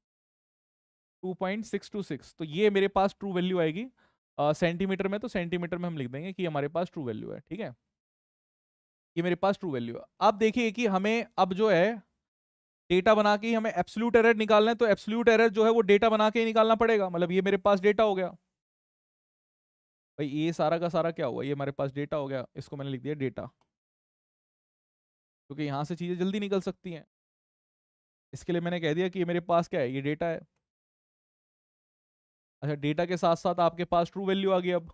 2.626, तो ये मेरे पास ट्रू वैल्यू आएगी सेंटीमीटर में, तो सेंटीमीटर में हम लिख देंगे कि हमारे पास ट्रू वैल्यू है। ठीक है, ये मेरे पास ट्रू वैल्यू है। अब देखिए कि हमें अब जो है डेटा बना के ही हमें एब्सोल्यूट एरर निकालना है, तो एब्सोल्यूट एरर जो है वो डेटा बना के ही निकालना पड़ेगा। मतलब ये मेरे पास डेटा हो गया भाई, ये सारा का सारा क्या हुआ, ये हमारे पास डेटा हो गया, इसको मैंने लिख दिया डेटा, क्योंकि यहां से चीजें जल्दी निकल सकती हैं, इसके लिए मैंने कह दिया कि ये मेरे पास क्या है, ये डेटा है। अच्छा, डेटा के साथ साथ आपके पास ट्रू वैल्यू आ गई। अब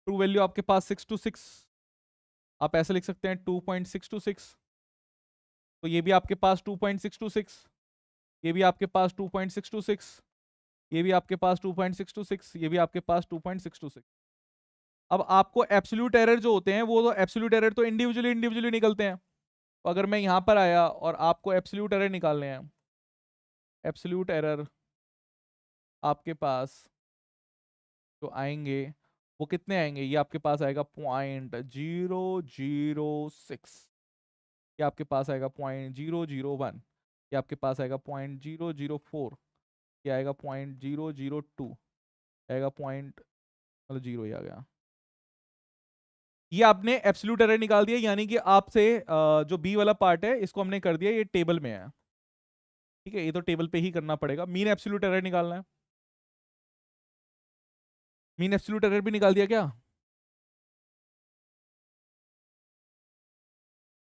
ट्रू वैल्यू आपके पास 626, आप ऐसे लिख सकते हैं 2.626। तो ये भी आपके पास 2.626, ये भी आपके पास 2.626, ये भी आपके पास 2.626, ये भी आपके पास 2.626। अब आपको एब्सोल्यूट एरर जो होते हैं, वो तो एब्सोल्यूट एरर तो इंडिविजुअली इंडिविजुअली निकलते हैं। तो अगर मैं यहां पर आया और आपको एब्सोल्यूट एरर निकालने हैं, एब्सोल्यूट एरर आपके पास जो आएंगे वो कितने आएंगे? ये आपके पास आएगा 0.006, ये आपके पास आएगा 0.001, ये आपके पास आएगा 0.004, ये आएगा 0.002, आएगा पॉइंट, मतलब जीरो ही आ गया। ये आपने एब्सोल्यूट एरर निकाल दिया, यानी कि आपसे जो बी वाला पार्ट है इसको हमने कर दिया, ये टेबल में है। ठीक है, ये तो टेबल पे ही करना पड़ेगा। मीन एब्सोल्यूट एरर निकालना है। मीन एब्सोल्यूट एरर भी निकाल दिया क्या?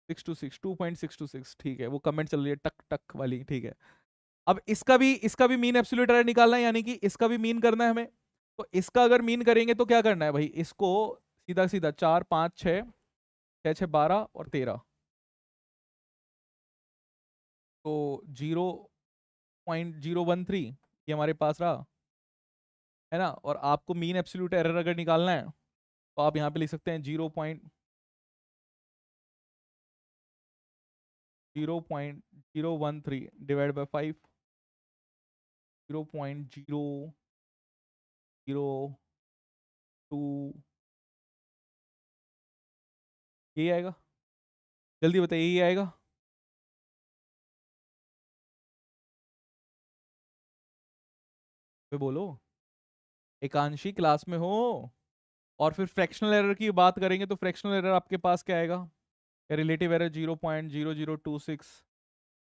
626, 2.626, ठीक है, वो कमेंट चल रही है टक टक वाली, ठीक है। अब इसका भी मीन एब्सोल्यूट एरर निकालना है, यानी कि इसका भी मीन करना है हमें। तो इसका अगर मीन करेंगे तो क्या करना है भाई, इसको सीधा सीधा 4 5 6, 6 6 12 और 13, तो 0.013 ये हमारे पास रहा, है ना। और आपको मीन एब्सोल्यूट एरर अगर निकालना है तो आप यहाँ पे लिख सकते हैं 0.013 डिवाइड बाई 5, 0.002, यही आएगा। जल्दी बताइए, यही आएगा। फिर बोलो, एकांशी क्लास में हो। और फिर फ्रैक्शनल एरर की बात करेंगे तो फ्रैक्शनल एरर आपके पास क्या आएगा? Relative error 0.0026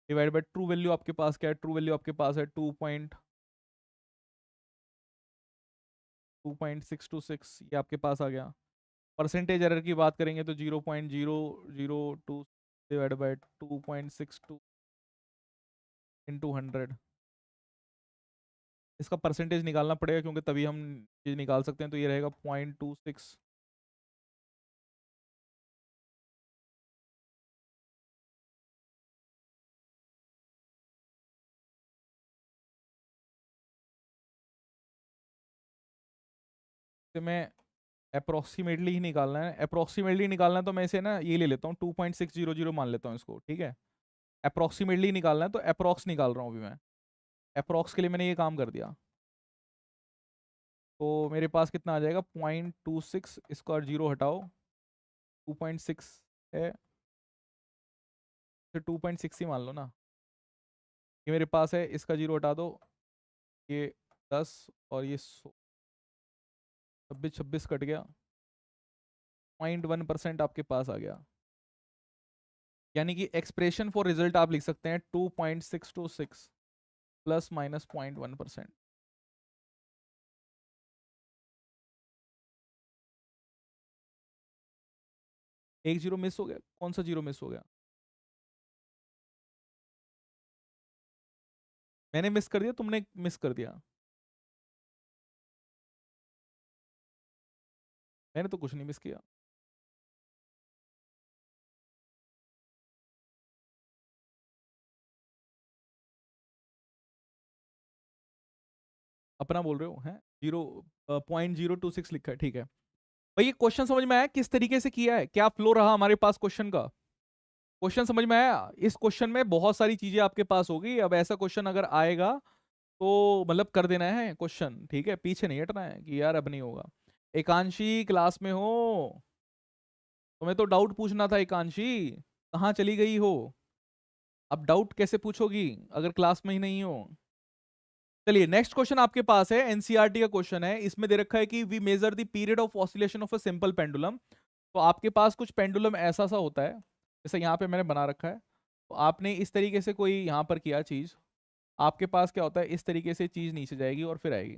divide by true value आपके पास क्या है? ट्रू वैल्यू आपके पास है 2.626, ये आपके पास आ गया। परसेंटेज एरर की बात करेंगे तो 0.002 डिवाइड बाई 2.62 इंटू 100। इसका परसेंटेज निकालना पड़ेगा क्योंकि तभी हम चीज निकाल सकते हैं। तो ये रहेगा 0.26। में अप्रोक्सीमेटली ही निकालना है, अप्रोक्सीमेटली निकालना है तो मैं इसे ना ये ले लेता हूँ 2.600 मान लेता हूँ इसको, ठीक है। अप्रोक्सीमेटली निकालना है तो अप्रोक्स निकाल रहा हूँ अभी मैं। अप्रोक्स के लिए मैंने ये काम कर दिया। तो मेरे पास कितना आ जाएगा? 0.26, इसको और जीरो हटाओ, 2.6 है, फिर 2.6 ही मान लो ना। ये मेरे पास है, इसका जीरो हटा दो, ये 10 और ये 26 26 कट गया, 0.1% आपके पास आ गया। यानी कि एक्सप्रेशन फॉर रिजल्ट आप लिख सकते हैं 2.626 प्लस माइनस 0.1%। एक जीरो मिस हो गया, कौन सा जीरो मिस हो गया? मैंने मिस कर दिया, तुमने मिस कर दिया? मैंने तो कुछ नहीं मिस किया। अपना बोल रहे हो हैं? 0.026 लिखा है, ठीक है भाई। ये क्वेश्चन समझ में आया किस तरीके से किया है? क्या फ्लो रहा हमारे पास क्वेश्चन का? क्वेश्चन समझ में आया? इस क्वेश्चन में बहुत सारी चीजें आपके पास होगी। अब ऐसा क्वेश्चन अगर आएगा तो मतलब कर देना है क्वेश्चन, ठीक है, पीछे नहीं हटना है कि यार अब नहीं होगा। एकांशी क्लास में हो? तुम्हें तो डाउट पूछना था एकांशी, कहाँ चली गई हो? अब डाउट कैसे पूछोगी अगर क्लास में ही नहीं हो? चलिए नेक्स्ट क्वेश्चन आपके पास है, एनसीईआरटी का क्वेश्चन है। इसमें दे रखा है कि we measure the period of oscillation of a simple pendulum. तो आपके पास कुछ पेंडुलम ऐसा सा होता है, जैसे यहाँ पे मैंने बना रखा है। तो आपने इस तरीके से कोई यहाँ पर किया चीज, आपके पास क्या होता है, इस तरीके से चीज नीचे जाएगी और फिर आएगी,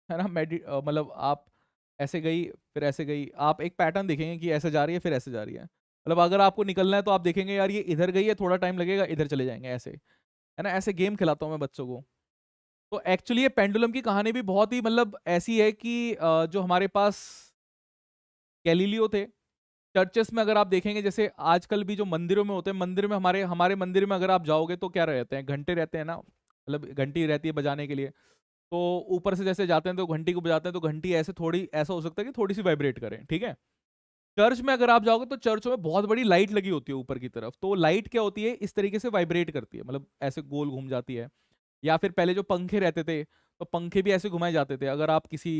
है ना। मतलब आप ऐसे गई फिर ऐसे गई, आप एक पैटर्न देखेंगे कि ऐसे जा रही है फिर ऐसे जा रही है। मतलब अगर आपको निकलना है तो आप देखेंगे यार ये इधर गई है, थोड़ा टाइम लगेगा, इधर चले जाएंगे, ऐसे, है ना। ऐसे गेम खिलाता हूँ मैं बच्चों को। तो एक्चुअली ये पेंडुलम की कहानी भी बहुत ही मतलब ऐसी है कि जो हमारे पास गैलीलियो थे, चर्चेस में अगर आप देखेंगे, जैसे आजकल भी जो मंदिरों में होते हैं, मंदिर में हमारे हमारे मंदिर में अगर आप जाओगे तो क्या रहते हैं, घंटे रहते हैं ना, मतलब घंटी रहती है बजाने के लिए। तो ऊपर से जैसे जाते हैं तो घंटी को बजाते हैं, तो घंटी ऐसे थोड़ी ऐसा हो सकता है कि थोड़ी सी वाइब्रेट करें, ठीक है। चर्च में अगर आप जाओगे तो चर्चों में बहुत बड़ी लाइट लगी होती है ऊपर की तरफ, तो लाइट क्या होती है, इस तरीके से वाइब्रेट करती है, मतलब ऐसे गोल घूम जाती है। या फिर पहले जो पंखे रहते थे, तो पंखे भी ऐसे घुमाए जाते थे। अगर आप किसी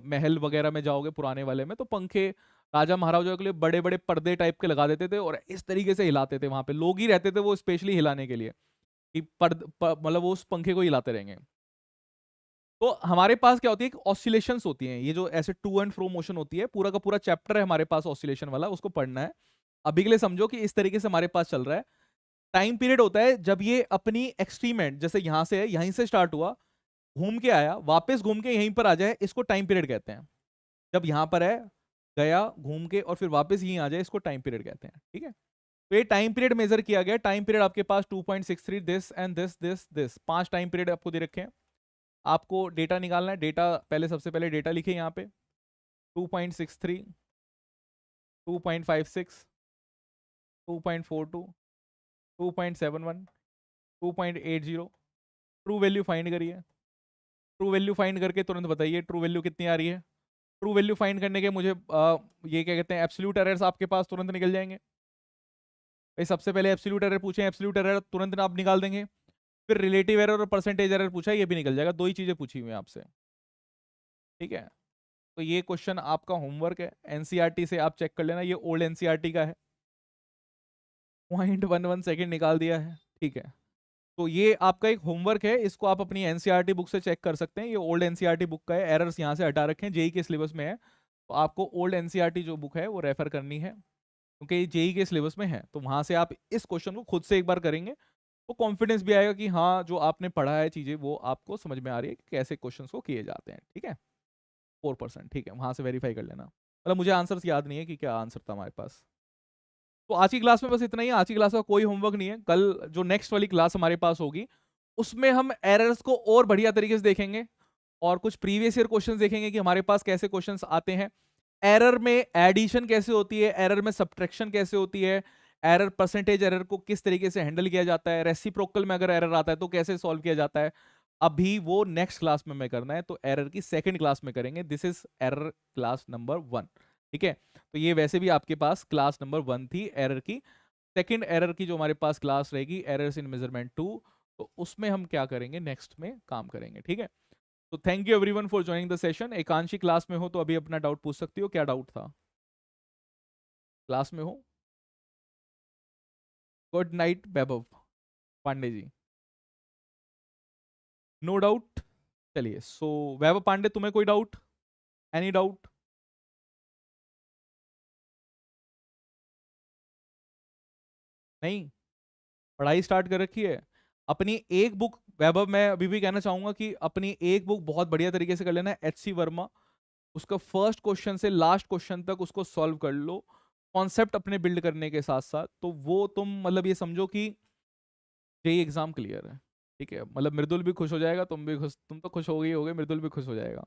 महल वगैरह में जाओगे पुराने वाले में, तो पंखे राजा महाराजाओं के लिए बड़े बड़े पर्दे टाइप के लगा देते थे और इस तरीके से हिलाते थे, वहां पे लोग ही रहते थे वो स्पेशली हिलाने के लिए, कि मतलब वो उस पंखे को हिलाते रहेंगे। तो हमारे पास क्या होती है, ऑसिलेशंस होती हैं, ये जो ऐसे टू एंड फ्रो मोशन होती है, पूरा का पूरा चैप्टर है हमारे पास ऑसिलेशन वाला, उसको पढ़ना है। अभी के लिए समझो कि इस तरीके से हमारे पास चल रहा है। टाइम पीरियड होता है जब ये अपनी एक्सट्रीम एंड, जैसे यहां से है, यहीं से स्टार्ट हुआ, घूम के आया, वापस घूम के यहीं पर आ जाए, इसको टाइम पीरियड कहते हैं। जब यहां पर है, गया घूम के और फिर वापस यहीं आ जाए, इसको टाइम पीरियड कहते हैं, ठीक है। तो ये टाइम पीरियड मेजर किया गया। टाइम पीरियड आपके पास 2.63, this and this 5 time period आपको दे रखे हैं। आपको डेटा निकालना है। डेटा पहले, सबसे पहले डेटा लिखे यहाँ पे, 2.63, 2.56, 2.42, 2.71, 2.80। ट्रू वैल्यू फाइंड करिए। ट्रू वैल्यू फाइंड करके तुरंत बताइए ट्रू वैल्यू कितनी आ रही है। ट्रू वैल्यू फाइंड करने के मुझे ये क्या कहते हैं, एब्सोल्यूट एरर्स आपके पास तुरंत निकल जाएंगे भाई। सबसे पहले एब्सोल्यूट एरर पूछे, एब्सोल्यूट एरर तुरंत आप निकाल देंगे। फिर रिलेटिव एरर और परसेंटेज एरर पूछा है, ये भी निकल जाएगा। दो ही चीजें पूछी हुई हैं आपसे, ठीक है। तो ये क्वेश्चन आपका होमवर्क है, एनसीईआरटी से आप चेक कर लेना, ये ओल्ड एनसीईआरटी का है। 0.11 सेकेंड निकाल दिया है, ठीक है। तो ये आपका एक होमवर्क है, इसको आप अपनी एनसीईआरटी बुक से चेक कर सकते हैं। ये ओल्ड एनसीईआरटी बुक का है, एरर्स यहाँ से हटा रखे हैं, जेई के सिलेबस में है। तो आपको ओल्ड एनसीईआरटी जो बुक है वो रेफर करनी है, क्योंकि ये जेई के सिलेबस में है। तो वहां से आप इस क्वेश्चन को खुद से एक बार करेंगे, तो कॉन्फिडेंस भी आएगा कि हाँ, जो आपने पढ़ा है चीजें वो आपको समझ में आ रही है कि कैसे क्वेश्चन को किए जाते हैं, ठीक है। 4%, ठीक है, वहां से वेरीफाई कर लेना। मतलब मुझे आंसर्स याद नहीं है कि क्या आंसर था हमारे पास। तो आज की क्लास में बस इतना ही है। आज की क्लास का कोई होमवर्क नहीं है। कल जो नेक्स्ट वाली क्लास हमारे पास होगी, उसमें हम एरर्स को और बढ़िया तरीके से देखेंगे और कुछ प्रीवियस ईयर क्वेश्चंस देखेंगे कि हमारे पास कैसे क्वेश्चंस आते हैं। एरर में एडिशन कैसे होती है, एरर में सब्ट्रैक्शन कैसे होती है, एरर परसेंटेज एरर को किस तरीके से हैंडल किया जाता है, रेसिप्रोकल में अगर एरर आता है तो कैसे सॉल्व किया जाता है। अभी वो नेक्स्ट क्लास में मैं करना है, तो एरर की सेकंड क्लास में करेंगे। This is error class number 1, ठीक है। तो ये वैसे भी आपके पास क्लास नंबर 1 थी एरर की। सेकंड एरर की जो हमारे पास क्लास रहेगी, एरर्स इन मेजरमेंट 2, तो उसमें हम क्या करेंगे, नेक्स्ट में काम करेंगे, ठीक है। तो thank you everyone for joining the session. Ekanshi class में हो तो अभी अपना डाउट पूछ सकती हो। क्या डाउट था? क्लास में हो? Good night Vaibhav Pandey ji. No doubt. चलिए, सो वैभव पांडे, तुम्हें कोई डाउट? Any doubt? नहीं? पढ़ाई स्टार्ट कर रखी है अपनी? एक बुक वैभव, मैं अभी भी कहना चाहूंगा कि अपनी एक बुक बहुत बढ़िया तरीके से कर लेना है, एच सी वर्मा। उसका फर्स्ट क्वेश्चन से लास्ट क्वेश्चन तक उसको सॉल्व कर लो, कॉन्सेप्ट अपने बिल्ड करने के साथ साथ। तो वो तुम मतलब ये समझो कि जेई एग्जाम क्लियर है, ठीक है। मतलब मृदुल भी खुश हो जाएगा, तुम भी खुश, तुम तो खुश हो गई होगे, मृदुल भी खुश हो जाएगा।